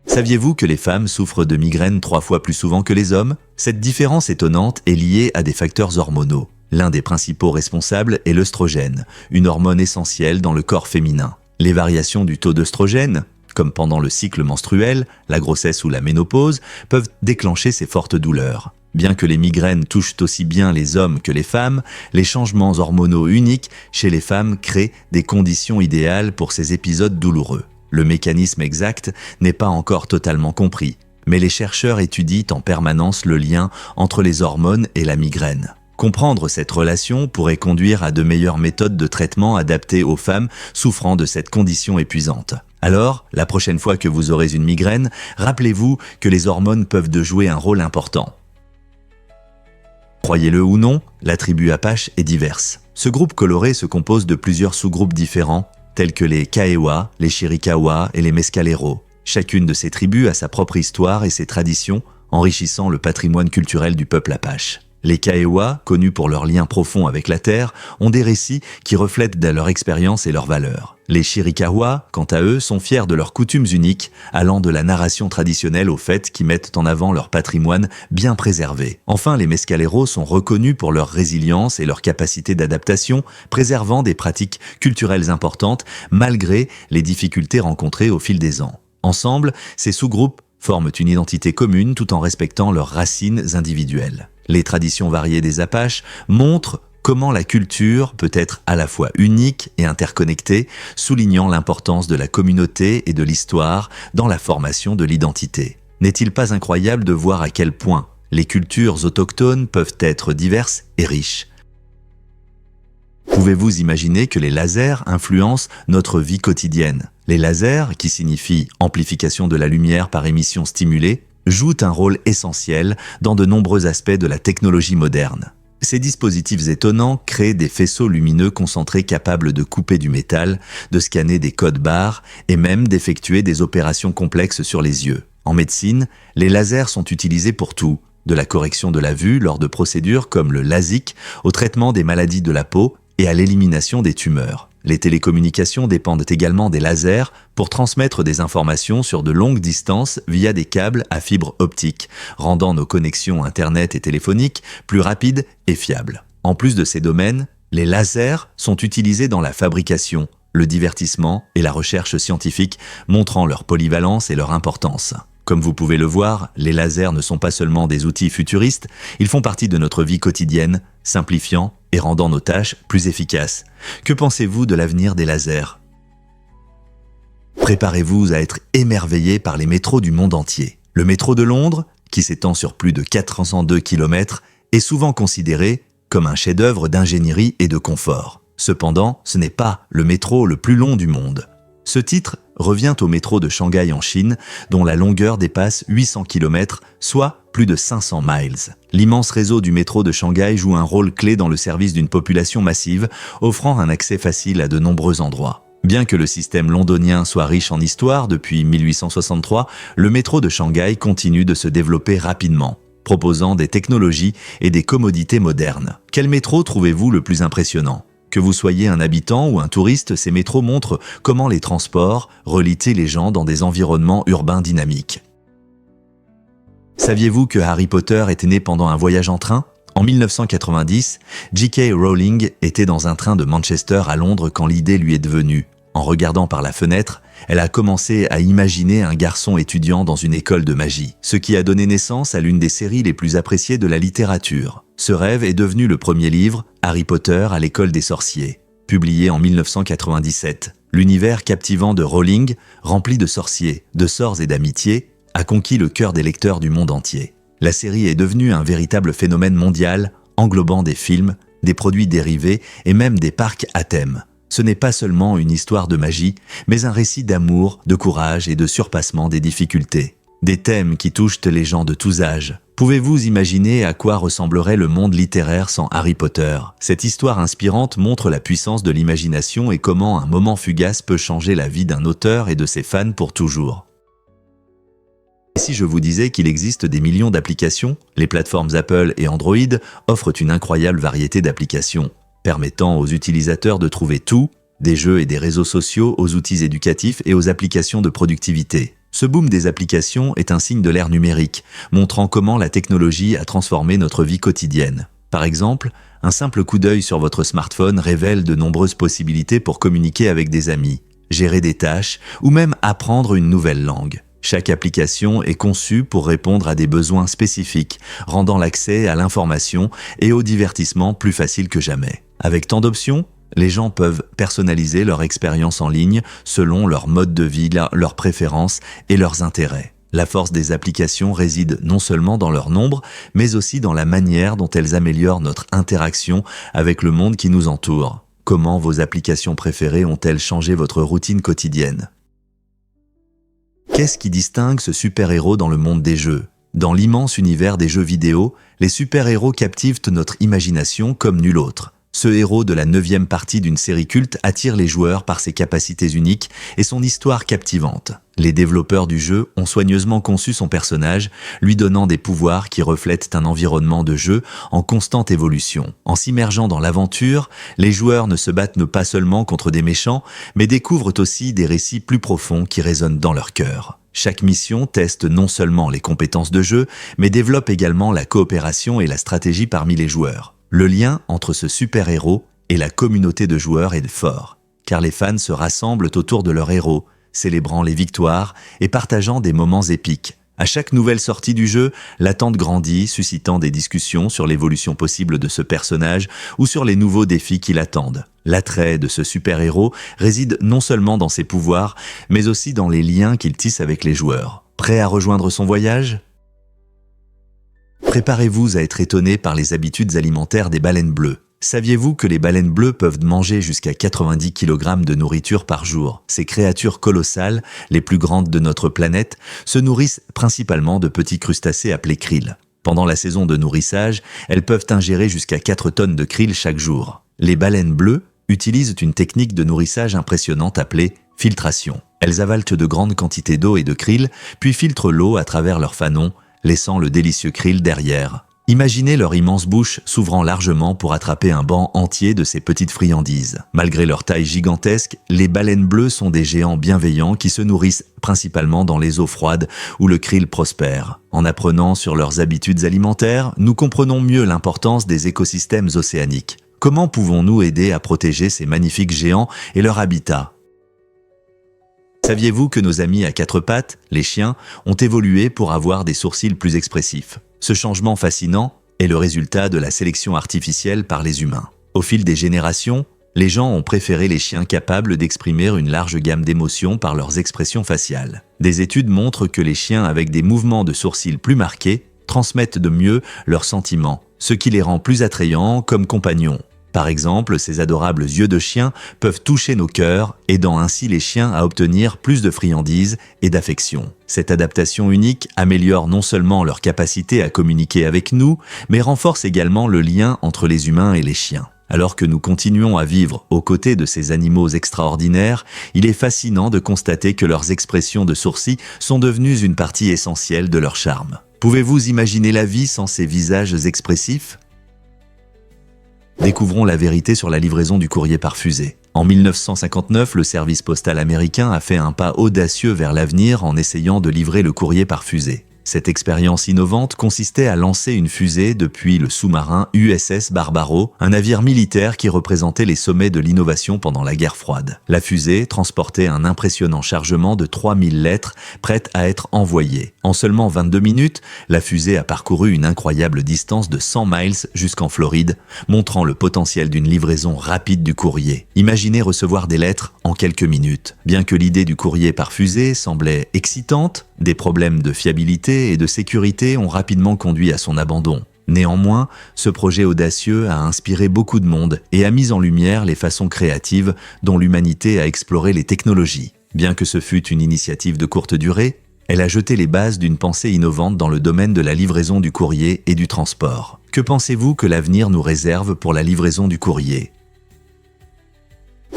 Saviez-vous que les femmes souffrent de migraines 3 fois plus souvent que les hommes? Cette différence étonnante est liée à des facteurs hormonaux. L'un des principaux responsables est l'œstrogène, une hormone essentielle dans le corps féminin. Les variations du taux d'œstrogène, comme pendant le cycle menstruel, la grossesse ou la ménopause, peuvent déclencher ces fortes douleurs. Bien que les migraines touchent aussi bien les hommes que les femmes, les changements hormonaux uniques chez les femmes créent des conditions idéales pour ces épisodes douloureux. Le mécanisme exact n'est pas encore totalement compris, mais les chercheurs étudient en permanence le lien entre les hormones et la migraine. Comprendre cette relation pourrait conduire à de meilleures méthodes de traitement adaptées aux femmes souffrant de cette condition épuisante. Alors, la prochaine fois que vous aurez une migraine, rappelez-vous que les hormones peuvent jouer un rôle important. Croyez-le ou non, la tribu Apache est diverse. Ce groupe coloré se compose de plusieurs sous-groupes différents, tels que les Kaewa, les Chiricahua et les Mescaleros. Chacune de ces tribus a sa propre histoire et ses traditions, enrichissant le patrimoine culturel du peuple Apache. Les Kaewa, connus pour leur lien profond avec la terre, ont des récits qui reflètent leur expérience et leurs valeurs. Les Chiricahua, quant à eux, sont fiers de leurs coutumes uniques, allant de la narration traditionnelle aux fêtes qui mettent en avant leur patrimoine bien préservé. Enfin, les Mescaleros sont reconnus pour leur résilience et leur capacité d'adaptation, préservant des pratiques culturelles importantes malgré les difficultés rencontrées au fil des ans. Ensemble, ces sous-groupes forment une identité commune tout en respectant leurs racines individuelles. Les traditions variées des Apaches montrent comment la culture peut être à la fois unique et interconnectée, soulignant l'importance de la communauté et de l'histoire dans la formation de l'identité. N'est-il pas incroyable de voir à quel point les cultures autochtones peuvent être diverses et riches? Pouvez-vous imaginer que les lasers influencent notre vie quotidienne? Les lasers, qui signifient amplification de la lumière par émission stimulée, jouent un rôle essentiel dans de nombreux aspects de la technologie moderne. Ces dispositifs étonnants créent des faisceaux lumineux concentrés capables de couper du métal, de scanner des codes barres et même d'effectuer des opérations complexes sur les yeux. En médecine, les lasers sont utilisés pour tout, de la correction de la vue lors de procédures comme le LASIK au traitement des maladies de la peau et à l'élimination des tumeurs. Les télécommunications dépendent également des lasers pour transmettre des informations sur de longues distances via des câbles à fibre optique, rendant nos connexions Internet et téléphoniques plus rapides et fiables. En plus de ces domaines, les lasers sont utilisés dans la fabrication, le divertissement et la recherche scientifique, montrant leur polyvalence et leur importance. Comme vous pouvez le voir, les lasers ne sont pas seulement des outils futuristes, ils font partie de notre vie quotidienne, simplifiant et rendant nos tâches plus efficaces. Que pensez-vous de l'avenir des lasers ? Préparez-vous à être émerveillé par les métros du monde entier. Le métro de Londres, qui s'étend sur plus de 402 km, est souvent considéré comme un chef-d'œuvre d'ingénierie et de confort. Cependant, ce n'est pas le métro le plus long du monde. Ce titre revient au métro de Shanghai en Chine, dont la longueur dépasse 800 km, soit plus de 500 miles. L'immense réseau du métro de Shanghai joue un rôle clé dans le service d'une population massive, offrant un accès facile à de nombreux endroits. Bien que le système londonien soit riche en histoire depuis 1863, le métro de Shanghai continue de se développer rapidement, proposant des technologies et des commodités modernes. Quel métro trouvez-vous le plus impressionnant ? Que vous soyez un habitant ou un touriste, ces métros montrent comment les transports relient les gens dans des environnements urbains dynamiques. Saviez-vous que Harry Potter était né pendant un voyage en train ? En 1990, J.K. Rowling était dans un train de Manchester à Londres quand l'idée lui est devenue. En regardant par la fenêtre, elle a commencé à imaginer un garçon étudiant dans une école de magie, ce qui a donné naissance à l'une des séries les plus appréciées de la littérature. Ce rêve est devenu le premier livre, Harry Potter à l'école des sorciers, publié en 1997. L'univers captivant de Rowling, rempli de sorciers, de sorts et d'amitié, a conquis le cœur des lecteurs du monde entier. La série est devenue un véritable phénomène mondial, englobant des films, des produits dérivés et même des parcs à thème. Ce n'est pas seulement une histoire de magie, mais un récit d'amour, de courage et de surpassement des difficultés. Des thèmes qui touchent les gens de tous âges. Pouvez-vous imaginer à quoi ressemblerait le monde littéraire sans Harry Potter ? Cette histoire inspirante montre la puissance de l'imagination et comment un moment fugace peut changer la vie d'un auteur et de ses fans pour toujours. Et si je vous disais qu'il existe des millions d'applications, les plateformes Apple et Android offrent une incroyable variété d'applications, permettant aux utilisateurs de trouver tout, des jeux et des réseaux sociaux aux outils éducatifs et aux applications de productivité. Ce boom des applications est un signe de l'ère numérique, montrant comment la technologie a transformé notre vie quotidienne. Par exemple, un simple coup d'œil sur votre smartphone révèle de nombreuses possibilités pour communiquer avec des amis, gérer des tâches ou même apprendre une nouvelle langue. Chaque application est conçue pour répondre à des besoins spécifiques, rendant l'accès à l'information et au divertissement plus facile que jamais. Avec tant d'options, les gens peuvent personnaliser leur expérience en ligne selon leur mode de vie, leurs préférences et leurs intérêts. La force des applications réside non seulement dans leur nombre, mais aussi dans la manière dont elles améliorent notre interaction avec le monde qui nous entoure. Comment vos applications préférées ont-elles changé votre routine quotidienne ? Qu'est-ce qui distingue ce super-héros dans le monde des jeux ? Dans l'immense univers des jeux vidéo, les super-héros captivent notre imagination comme nul autre. Ce héros de la 9e partie d'une série culte attire les joueurs par ses capacités uniques et son histoire captivante. Les développeurs du jeu ont soigneusement conçu son personnage, lui donnant des pouvoirs qui reflètent un environnement de jeu en constante évolution. En s'immergeant dans l'aventure, les joueurs ne se battent pas seulement contre des méchants, mais découvrent aussi des récits plus profonds qui résonnent dans leur cœur. Chaque mission teste non seulement les compétences de jeu, mais développe également la coopération et la stratégie parmi les joueurs. Le lien entre ce super-héros et la communauté de joueurs est fort, car les fans se rassemblent autour de leur héros, célébrant les victoires et partageant des moments épiques. À chaque nouvelle sortie du jeu, l'attente grandit, suscitant des discussions sur l'évolution possible de ce personnage ou sur les nouveaux défis qui l'attendent. L'attrait de ce super-héros réside non seulement dans ses pouvoirs, mais aussi dans les liens qu'il tisse avec les joueurs. Prêt à rejoindre son voyage ? Préparez-vous à être étonné par les habitudes alimentaires des baleines bleues. Saviez-vous que les baleines bleues peuvent manger jusqu'à 90 kg de nourriture par jour ? Ces créatures colossales, les plus grandes de notre planète, se nourrissent principalement de petits crustacés appelés krill. Pendant la saison de nourrissage, elles peuvent ingérer jusqu'à 4 tonnes de krill chaque jour. Les baleines bleues utilisent une technique de nourrissage impressionnante appelée filtration. Elles avalent de grandes quantités d'eau et de krill, puis filtrent l'eau à travers leur fanon, laissant le délicieux krill derrière. Imaginez leur immense bouche s'ouvrant largement pour attraper un banc entier de ces petites friandises. Malgré leur taille gigantesque, les baleines bleues sont des géants bienveillants qui se nourrissent principalement dans les eaux froides où le krill prospère. En apprenant sur leurs habitudes alimentaires, nous comprenons mieux l'importance des écosystèmes océaniques. Comment pouvons-nous aider à protéger ces magnifiques géants et leur habitat ? Saviez-vous que nos amis à quatre pattes, les chiens, ont évolué pour avoir des sourcils plus expressifs ? Ce changement fascinant est le résultat de la sélection artificielle par les humains. Au fil des générations, les gens ont préféré les chiens capables d'exprimer une large gamme d'émotions par leurs expressions faciales. Des études montrent que les chiens avec des mouvements de sourcils plus marqués transmettent de mieux leurs sentiments, ce qui les rend plus attrayants comme compagnons. Par exemple, ces adorables yeux de chien peuvent toucher nos cœurs, aidant ainsi les chiens à obtenir plus de friandises et d'affection. Cette adaptation unique améliore non seulement leur capacité à communiquer avec nous, mais renforce également le lien entre les humains et les chiens. Alors que nous continuons à vivre aux côtés de ces animaux extraordinaires, il est fascinant de constater que leurs expressions de sourcils sont devenues une partie essentielle de leur charme. Pouvez-vous imaginer la vie sans ces visages expressifs ? Découvrons la vérité sur la livraison du courrier par fusée. En 1959, le service postal américain a fait un pas audacieux vers l'avenir en essayant de livrer le courrier par fusée. Cette expérience innovante consistait à lancer une fusée depuis le sous-marin USS Barbaro, un navire militaire qui représentait les sommets de l'innovation pendant la guerre froide. La fusée transportait un impressionnant chargement de 3000 lettres prêtes à être envoyées. En seulement 22 minutes, la fusée a parcouru une incroyable distance de 100 miles jusqu'en Floride, montrant le potentiel d'une livraison rapide du courrier. Imaginez recevoir des lettres en quelques minutes. Bien que l'idée du courrier par fusée semblait excitante, des problèmes de fiabilité et de sécurité ont rapidement conduit à son abandon. Néanmoins, ce projet audacieux a inspiré beaucoup de monde et a mis en lumière les façons créatives dont l'humanité a exploré les technologies. Bien que ce fût une initiative de courte durée, elle a jeté les bases d'une pensée innovante dans le domaine de la livraison du courrier et du transport. Que pensez-vous que l'avenir nous réserve pour la livraison du courrier ?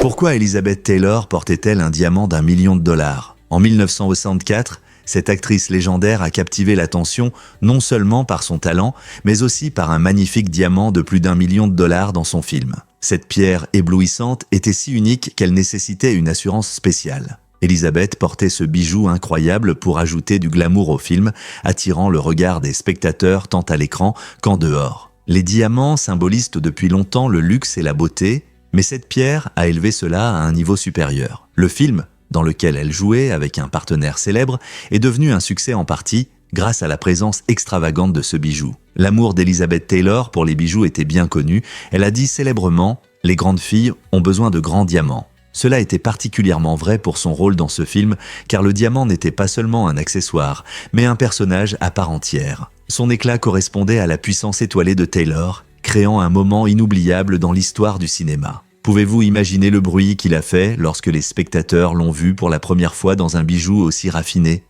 Pourquoi Elizabeth Taylor portait-elle un diamant d'1 million de dollars ? En 1964, cette actrice légendaire a captivé l'attention non seulement par son talent, mais aussi par un magnifique diamant de plus d'1 million de dollars dans son film. Cette pierre éblouissante était si unique qu'elle nécessitait une assurance spéciale. Elizabeth portait ce bijou incroyable pour ajouter du glamour au film, attirant le regard des spectateurs tant à l'écran qu'en dehors. Les diamants symbolisent depuis longtemps le luxe et la beauté, mais cette pierre a élevé cela à un niveau supérieur. Le film, dans lequel elle jouait avec un partenaire célèbre, est devenu un succès en partie grâce à la présence extravagante de ce bijou. L'amour d'Elizabeth Taylor pour les bijoux était bien connu. Elle a dit célèbrement « Les grandes filles ont besoin de grands diamants ». Cela était particulièrement vrai pour son rôle dans ce film, car le diamant n'était pas seulement un accessoire, mais un personnage à part entière. Son éclat correspondait à la puissance étoilée de Taylor, créant un moment inoubliable dans l'histoire du cinéma. Pouvez-vous imaginer le bruit qu'il a fait lorsque les spectateurs l'ont vu pour la première fois dans un bijou aussi raffiné ?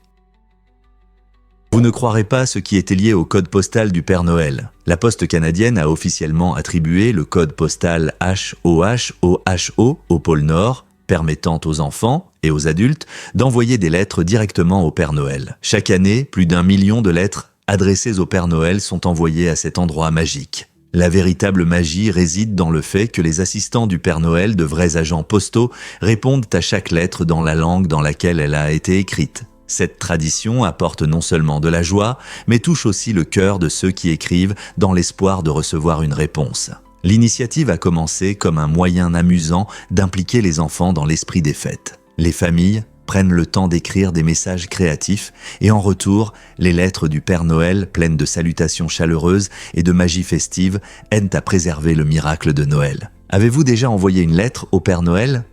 Vous ne croirez pas ce qui était lié au code postal du Père Noël. La Poste canadienne a officiellement attribué le code postal HOHOHO au pôle Nord, permettant aux enfants et aux adultes d'envoyer des lettres directement au Père Noël. Chaque année, plus d'1 million de lettres adressées au Père Noël sont envoyées à cet endroit magique. La véritable magie réside dans le fait que les assistants du Père Noël, de vrais agents postaux, répondent à chaque lettre dans la langue dans laquelle elle a été écrite. Cette tradition apporte non seulement de la joie, mais touche aussi le cœur de ceux qui écrivent dans l'espoir de recevoir une réponse. L'initiative a commencé comme un moyen amusant d'impliquer les enfants dans l'esprit des fêtes. Les familles prennent le temps d'écrire des messages créatifs et en retour, les lettres du Père Noël, pleines de salutations chaleureuses et de magie festive, aident à préserver le miracle de Noël. Avez-vous déjà envoyé une lettre au Père Noël ?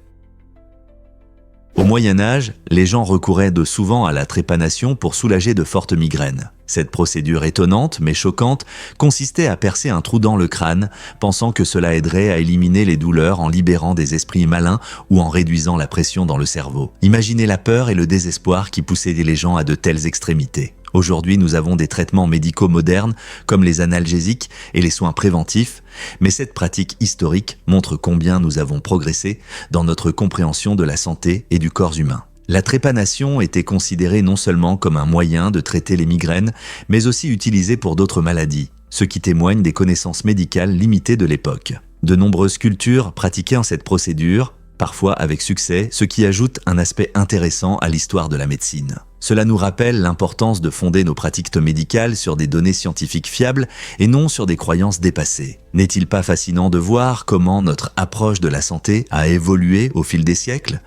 Au Moyen-Âge, les gens recouraient souvent à la trépanation pour soulager de fortes migraines. Cette procédure étonnante mais choquante consistait à percer un trou dans le crâne, pensant que cela aiderait à éliminer les douleurs en libérant des esprits malins ou en réduisant la pression dans le cerveau. Imaginez la peur et le désespoir qui poussaient les gens à de telles extrémités. Aujourd'hui, nous avons des traitements médicaux modernes comme les analgésiques et les soins préventifs, mais cette pratique historique montre combien nous avons progressé dans notre compréhension de la santé et du corps humain. La trépanation était considérée non seulement comme un moyen de traiter les migraines, mais aussi utilisée pour d'autres maladies. ce qui témoigne des connaissances médicales limitées de l'époque. De nombreuses cultures pratiquaient en cette procédure, parfois avec succès, ce qui ajoute un aspect intéressant à l'histoire de la médecine. Cela nous rappelle l'importance de fonder nos pratiques médicales sur des données scientifiques fiables et non sur des croyances dépassées. N'est-il pas fascinant de voir comment notre approche de la santé a évolué au fil des siècles ?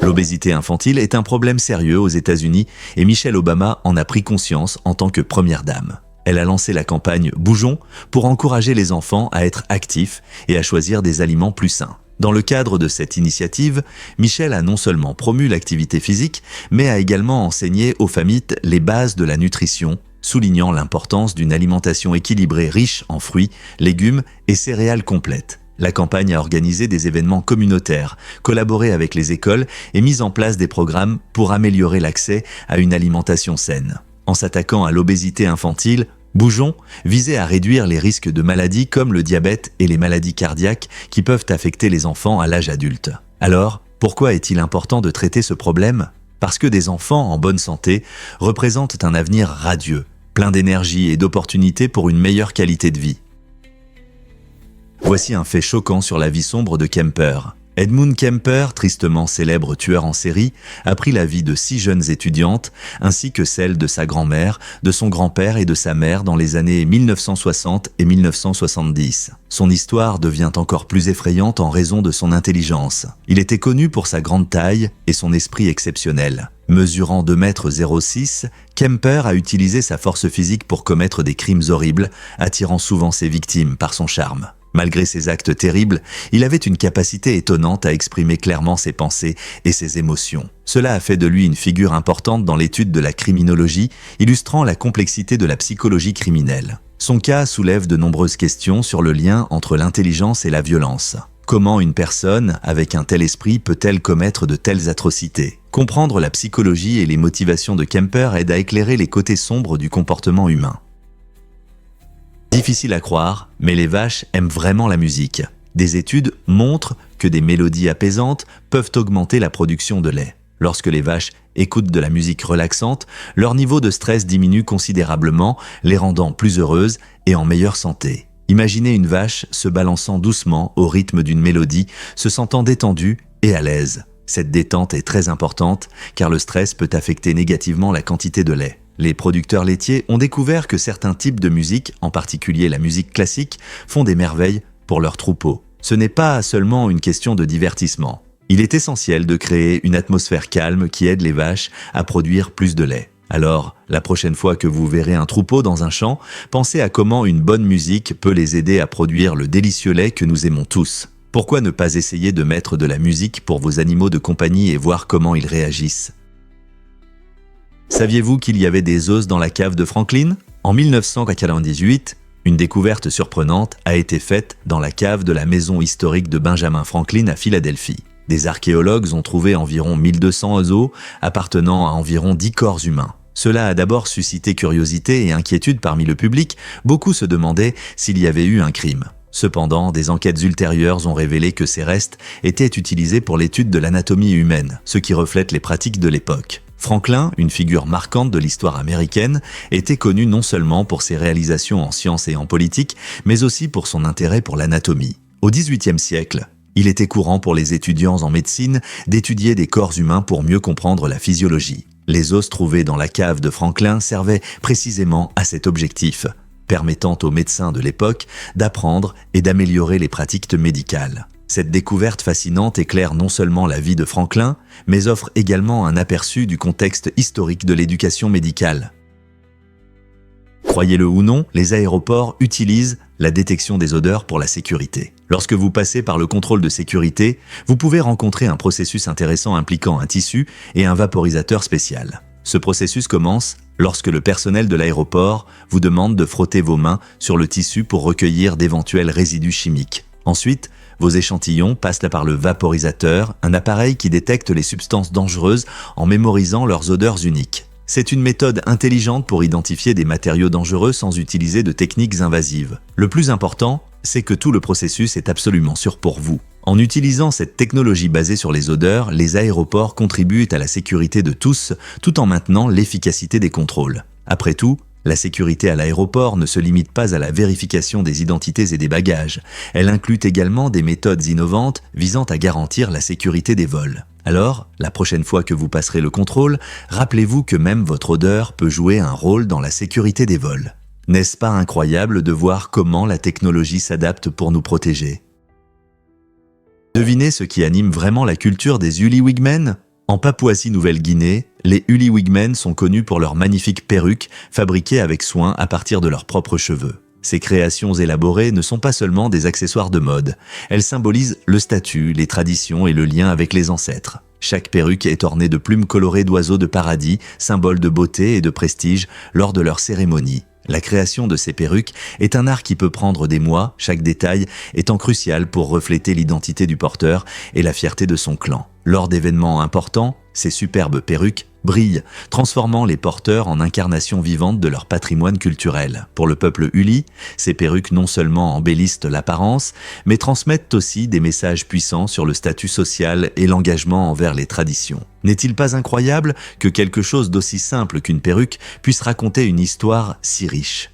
L'obésité infantile est un problème sérieux aux États-Unis et Michelle Obama en a pris conscience en tant que première dame. Elle a lancé la campagne « Bougeons » pour encourager les enfants à être actifs et à choisir des aliments plus sains. Dans le cadre de cette initiative, Michelle a non seulement promu l'activité physique, mais a également enseigné aux familles les bases de la nutrition, soulignant l'importance d'une alimentation équilibrée riche en fruits, légumes et céréales complètes. La campagne a organisé des événements communautaires, collaboré avec les écoles et mis en place des programmes pour améliorer l'accès à une alimentation saine. En s'attaquant à l'obésité infantile, Bougeons visait à réduire les risques de maladies comme le diabète et les maladies cardiaques qui peuvent affecter les enfants à l'âge adulte. Alors, pourquoi est-il important de traiter ce problème ? Parce que des enfants en bonne santé représentent un avenir radieux, plein d'énergie et d'opportunités pour une meilleure qualité de vie. Voici un fait choquant sur la vie sombre de Kemper. Edmund Kemper, tristement célèbre tueur en série, a pris la vie de 6 jeunes étudiantes, ainsi que celle de sa grand-mère, de son grand-père et de sa mère dans les années 1960 et 1970. Son histoire devient encore plus effrayante en raison de son intelligence. Il était connu pour sa grande taille et son esprit exceptionnel. Mesurant 2,06 m, Kemper a utilisé sa force physique pour commettre des crimes horribles, attirant souvent ses victimes par son charme. Malgré ses actes terribles, il avait une capacité étonnante à exprimer clairement ses pensées et ses émotions. Cela a fait de lui une figure importante dans l'étude de la criminologie, illustrant la complexité de la psychologie criminelle. Son cas soulève de nombreuses questions sur le lien entre l'intelligence et la violence. Comment une personne avec un tel esprit peut-elle commettre de telles atrocités ? Comprendre la psychologie et les motivations de Kemper aide à éclairer les côtés sombres du comportement humain. Difficile à croire, mais les vaches aiment vraiment la musique. Des études montrent que des mélodies apaisantes peuvent augmenter la production de lait. Lorsque les vaches écoutent de la musique relaxante, leur niveau de stress diminue considérablement, les rendant plus heureuses et en meilleure santé. Imaginez une vache se balançant doucement au rythme d'une mélodie, se sentant détendue et à l'aise. Cette détente est très importante car le stress peut affecter négativement la quantité de lait. Les producteurs laitiers ont découvert que certains types de musique, en particulier la musique classique, font des merveilles pour leurs troupeaux. Ce n'est pas seulement une question de divertissement. Il est essentiel de créer une atmosphère calme qui aide les vaches à produire plus de lait. Alors, la prochaine fois que vous verrez un troupeau dans un champ, pensez à comment une bonne musique peut les aider à produire le délicieux lait que nous aimons tous. Pourquoi ne pas essayer de mettre de la musique pour vos animaux de compagnie et voir comment ils réagissent ? Saviez-vous qu'il y avait des os dans la cave de Franklin ? En 1998, une découverte surprenante a été faite dans la cave de la maison historique de Benjamin Franklin à Philadelphie. Des archéologues ont trouvé environ 1200 os appartenant à environ 10 corps humains. Cela a d'abord suscité curiosité et inquiétude parmi le public. Beaucoup se demandaient s'il y avait eu un crime. Cependant, des enquêtes ultérieures ont révélé que ces restes étaient utilisés pour l'étude de l'anatomie humaine, ce qui reflète les pratiques de l'époque. Franklin, une figure marquante de l'histoire américaine, était connu non seulement pour ses réalisations en sciences et en politique, mais aussi pour son intérêt pour l'anatomie. Au XVIIIe siècle, il était courant pour les étudiants en médecine d'étudier des corps humains pour mieux comprendre la physiologie. Les os trouvés dans la cave de Franklin servaient précisément à cet objectif, permettant aux médecins de l'époque d'apprendre et d'améliorer les pratiques médicales. Cette découverte fascinante éclaire non seulement la vie de Franklin, mais offre également un aperçu du contexte historique de l'éducation médicale. Croyez-le ou non, les aéroports utilisent la détection des odeurs pour la sécurité. Lorsque vous passez par le contrôle de sécurité, vous pouvez rencontrer un processus intéressant impliquant un tissu et un vaporisateur spécial. Ce processus commence lorsque le personnel de l'aéroport vous demande de frotter vos mains sur le tissu pour recueillir d'éventuels résidus chimiques. Ensuite, vos échantillons passent par le vaporisateur, un appareil qui détecte les substances dangereuses en mémorisant leurs odeurs uniques. C'est une méthode intelligente pour identifier des matériaux dangereux sans utiliser de techniques invasives. Le plus important, c'est que tout le processus est absolument sûr pour vous. En utilisant cette technologie basée sur les odeurs, les aéroports contribuent à la sécurité de tous, tout en maintenant l'efficacité des contrôles. Après tout, La sécurité à l'aéroport ne se limite pas à la vérification des identités et des bagages. Elle inclut également des méthodes innovantes visant à garantir la sécurité des vols. Alors, la prochaine fois que vous passerez le contrôle, rappelez-vous que même votre odeur peut jouer un rôle dans la sécurité des vols. N'est-ce pas incroyable de voir comment la technologie s'adapte pour nous protéger? Devinez ce qui anime vraiment la culture des Uli-Wigmen? En Papouasie-Nouvelle-Guinée, les Uli-Wigmen sont connus pour leurs magnifiques perruques fabriquées avec soin à partir de leurs propres cheveux. Ces créations élaborées ne sont pas seulement des accessoires de mode, elles symbolisent le statut, les traditions et le lien avec les ancêtres. Chaque perruque est ornée de plumes colorées d'oiseaux de paradis, symbole de beauté et de prestige lors de leurs cérémonies. La création de ces perruques est un art qui peut prendre des mois, chaque détail étant crucial pour refléter l'identité du porteur et la fierté de son clan. Lors d'événements importants, ces superbes perruques brillent, transformant les porteurs en incarnations vivantes de leur patrimoine culturel. Pour le peuple Uli, ces perruques non seulement embellissent l'apparence, mais transmettent aussi des messages puissants sur le statut social et l'engagement envers les traditions. N'est-il pas incroyable que quelque chose d'aussi simple qu'une perruque puisse raconter une histoire si riche?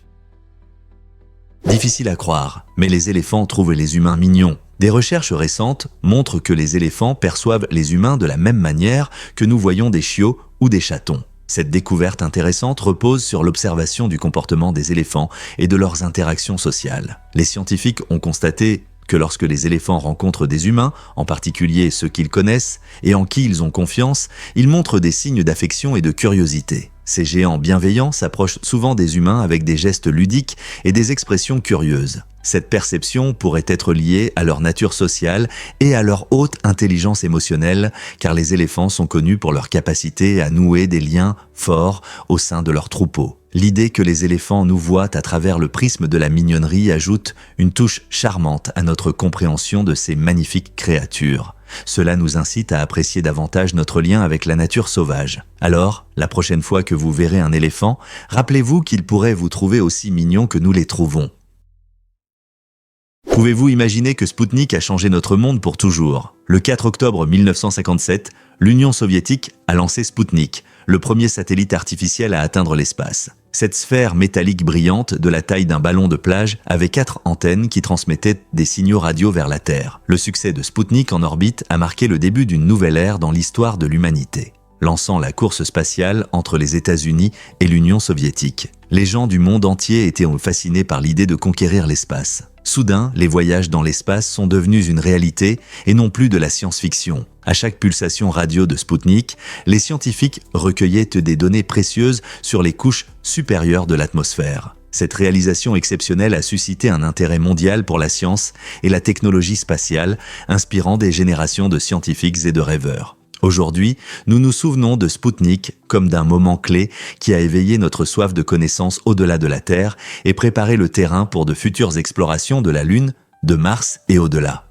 Difficile à croire, mais les éléphants trouvent les humains mignons. Des recherches récentes montrent que les éléphants perçoivent les humains de la même manière que nous voyons des chiots ou des chatons. Cette découverte intéressante repose sur l'observation du comportement des éléphants et de leurs interactions sociales. Les scientifiques ont constaté que lorsque les éléphants rencontrent des humains, en particulier ceux qu'ils connaissent et en qui ils ont confiance, ils montrent des signes d'affection et de curiosité. Ces géants bienveillants s'approchent souvent des humains avec des gestes ludiques et des expressions curieuses. Cette perception pourrait être liée à leur nature sociale et à leur haute intelligence émotionnelle, car les éléphants sont connus pour leur capacité à nouer des liens forts au sein de leur troupeau. L'idée que les éléphants nous voient à travers le prisme de la mignonnerie ajoute une touche charmante à notre compréhension de ces magnifiques créatures. Cela nous incite à apprécier davantage notre lien avec la nature sauvage. Alors, la prochaine fois que vous verrez un éléphant, rappelez-vous qu'il pourrait vous trouver aussi mignon que nous les trouvons. Pouvez-vous imaginer que Spoutnik a changé notre monde pour toujours? Le 4 octobre 1957, l'Union soviétique a lancé Spoutnik, le premier satellite artificiel à atteindre l'espace. Cette sphère métallique brillante de la taille d'un ballon de plage avait 4 antennes qui transmettaient des signaux radio vers la Terre. Le succès de Spoutnik en orbite a marqué le début d'une nouvelle ère dans l'histoire de l'humanité, lançant la course spatiale entre les États-Unis et l'Union soviétique. Les gens du monde entier étaient fascinés par l'idée de conquérir l'espace. Soudain, les voyages dans l'espace sont devenus une réalité et non plus de la science-fiction. À chaque pulsation radio de Spoutnik, les scientifiques recueillaient des données précieuses sur les couches supérieures de l'atmosphère. Cette réalisation exceptionnelle a suscité un intérêt mondial pour la science et la technologie spatiale, inspirant des générations de scientifiques et de rêveurs. Aujourd'hui, nous nous souvenons de Spoutnik comme d'un moment clé qui a éveillé notre soif de connaissance au-delà de la Terre et préparé le terrain pour de futures explorations de la Lune, de Mars et au-delà.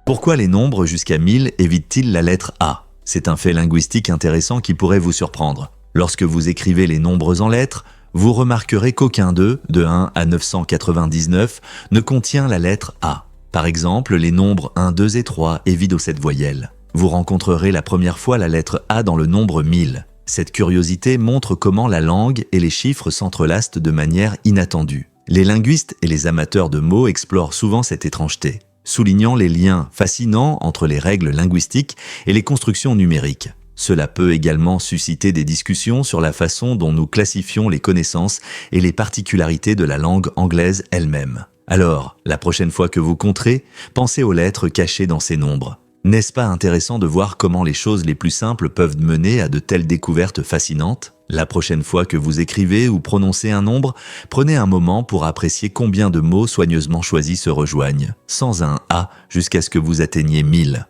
Pourquoi les nombres jusqu'à 1000 évitent-ils la lettre A? C'est un fait linguistique intéressant qui pourrait vous surprendre. Lorsque vous écrivez les nombres en lettres, vous remarquerez qu'aucun d'eux, de 1 à 999, ne contient la lettre A. Par exemple, les nombres 1, 2 et 3 évitent cette voyelle. Vous rencontrerez la première fois la lettre A dans le nombre 1000. Cette curiosité montre comment la langue et les chiffres s'entrelacent de manière inattendue. Les linguistes et les amateurs de mots explorent souvent cette étrangeté, soulignant les liens fascinants entre les règles linguistiques et les constructions numériques. Cela peut également susciter des discussions sur la façon dont nous classifions les connaissances et les particularités de la langue anglaise elle-même. Alors, la prochaine fois que vous compterez, pensez aux lettres cachées dans ces nombres. N'est-ce pas intéressant de voir comment les choses les plus simples peuvent mener à de telles découvertes fascinantes? La prochaine fois que vous écrivez ou prononcez un nombre, prenez un moment pour apprécier combien de mots soigneusement choisis se rejoignent, sans un A, jusqu'à ce que vous atteigniez 1000.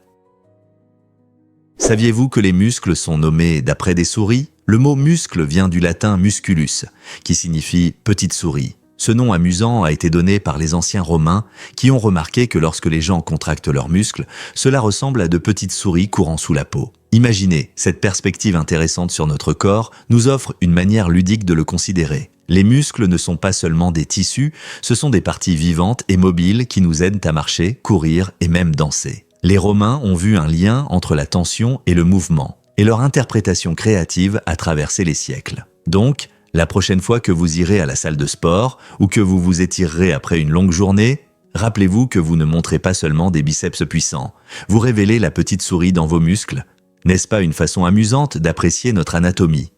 Saviez-vous que les muscles sont nommés d'après des souris? Le mot muscle vient du latin musculus, qui signifie petite souris. Ce nom amusant a été donné par les anciens Romains qui ont remarqué que lorsque les gens contractent leurs muscles, cela ressemble à de petites souris courant sous la peau. Imaginez, cette perspective intéressante sur notre corps nous offre une manière ludique de le considérer. Les muscles ne sont pas seulement des tissus, ce sont des parties vivantes et mobiles qui nous aident à marcher, courir et même danser. Les Romains ont vu un lien entre la tension et le mouvement, et leur interprétation créative a traversé les siècles. Donc, La prochaine fois que vous irez à la salle de sport ou que vous vous étirerez après une longue journée, rappelez-vous que vous ne montrez pas seulement des biceps puissants, vous révélez la petite souris dans vos muscles. N'est-ce pas une façon amusante d'apprécier notre anatomie?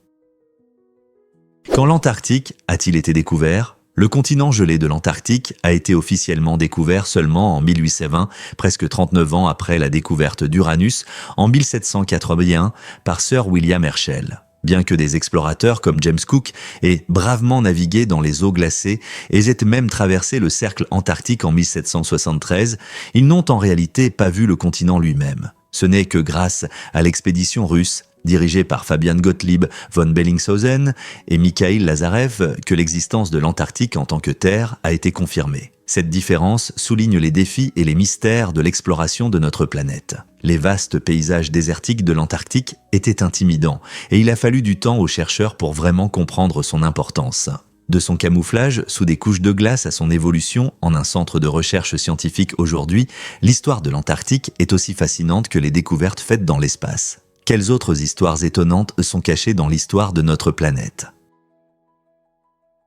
Quand l'Antarctique a-t-il été découvert? Le continent gelé de l'Antarctique a été officiellement découvert seulement en 1820, presque 39 ans après la découverte d'Uranus, en 1781 par Sir William Herschel. Bien que des explorateurs comme James Cook aient bravement navigué dans les eaux glacées et aient même traversé le cercle antarctique en 1773, ils n'ont en réalité pas vu le continent lui-même. Ce n'est que grâce à l'expédition russe, dirigée par Fabian Gottlieb von Bellingshausen et Mikhail Lazarev, que l'existence de l'Antarctique en tant que terre a été confirmée. Cette différence souligne les défis et les mystères de l'exploration de notre planète. Les vastes paysages désertiques de l'Antarctique étaient intimidants et il a fallu du temps aux chercheurs pour vraiment comprendre son importance. De son camouflage sous des couches de glace à son évolution en un centre de recherche scientifique aujourd'hui, l'histoire de l'Antarctique est aussi fascinante que les découvertes faites dans l'espace. Quelles autres histoires étonnantes sont cachées dans l'histoire de notre planète?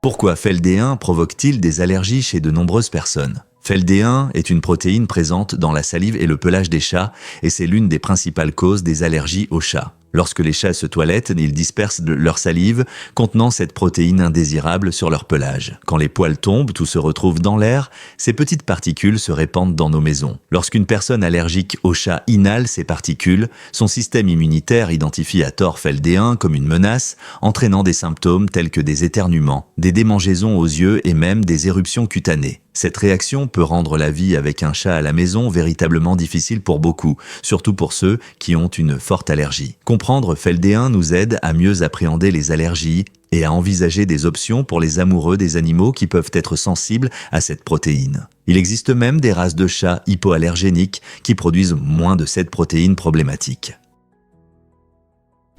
Pourquoi Feldéen provoque-t-il des allergies chez de nombreuses personnes? Feldéen est une protéine présente dans la salive et le pelage des chats, et c'est l'une des principales causes des allergies aux chats. Lorsque les chats se toilettent, ils dispersent leur salive contenant cette protéine indésirable sur leur pelage. Quand les poils tombent ou se retrouvent dans l'air, ces petites particules se répandent dans nos maisons. Lorsqu'une personne allergique aux chats inhale ces particules, son système immunitaire identifie à tort Feldéen comme une menace, entraînant des symptômes tels que des éternuements, des démangeaisons aux yeux et même des éruptions cutanées. Cette réaction peut rendre la vie avec un chat à la maison véritablement difficile pour beaucoup, surtout pour ceux qui ont une forte allergie. Comprendre Feldéen nous aide à mieux appréhender les allergies et à envisager des options pour les amoureux des animaux qui peuvent être sensibles à cette protéine. Il existe même des races de chats hypoallergéniques qui produisent moins de cette protéine problématique.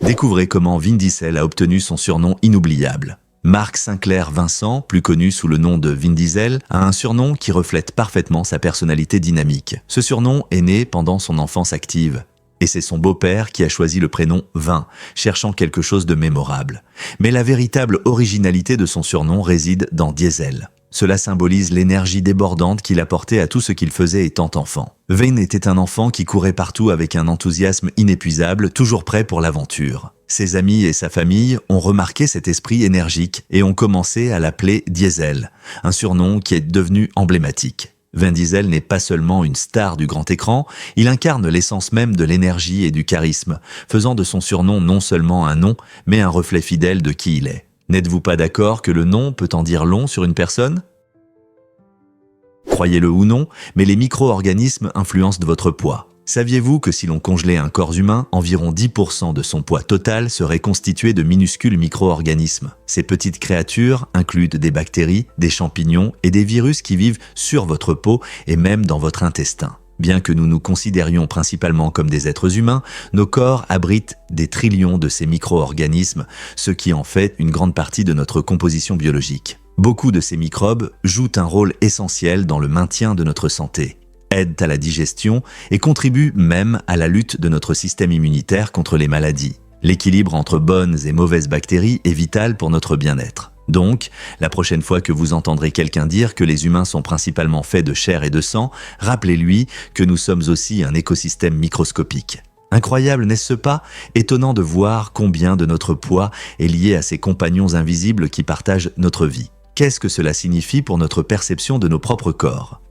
Découvrez comment Vin Diesel a obtenu son surnom inoubliable. Mark Sinclair Vincent, plus connu sous le nom de Vin Diesel, a un surnom qui reflète parfaitement sa personnalité dynamique. Ce surnom est né pendant son enfance active. Et c'est son beau-père qui a choisi le prénom Vin, cherchant quelque chose de mémorable. Mais la véritable originalité de son surnom réside dans Diesel. Cela symbolise l'énergie débordante qu'il apportait à tout ce qu'il faisait étant enfant. Vin était un enfant qui courait partout avec un enthousiasme inépuisable, toujours prêt pour l'aventure. Ses amis et sa famille ont remarqué cet esprit énergique et ont commencé à l'appeler Diesel, un surnom qui est devenu emblématique. Vin Diesel n'est pas seulement une star du grand écran, il incarne l'essence même de l'énergie et du charisme, faisant de son surnom non seulement un nom, mais un reflet fidèle de qui il est. N'êtes-vous pas d'accord que le nom peut en dire long sur une personne? Croyez-le ou non, mais les micro-organismes influencent votre poids. Saviez-vous que si l'on congelait un corps humain, environ 10% de son poids total serait constitué de minuscules micro-organismes? Ces petites créatures incluent des bactéries, des champignons et des virus qui vivent sur votre peau et même dans votre intestin. Bien que nous nous considérions principalement comme des êtres humains, nos corps abritent des trillions de ces micro-organismes, ce qui en fait une grande partie de notre composition biologique. Beaucoup de ces microbes jouent un rôle essentiel dans le maintien de notre santé, aident à la digestion et contribuent même à la lutte de notre système immunitaire contre les maladies. L'équilibre entre bonnes et mauvaises bactéries est vital pour notre bien-être. Donc, la prochaine fois que vous entendrez quelqu'un dire que les humains sont principalement faits de chair et de sang, rappelez-lui que nous sommes aussi un écosystème microscopique. Incroyable, n'est-ce pas? Étonnant de voir combien de notre poids est lié à ces compagnons invisibles qui partagent notre vie. Qu'est-ce que cela signifie pour notre perception de nos propres corps?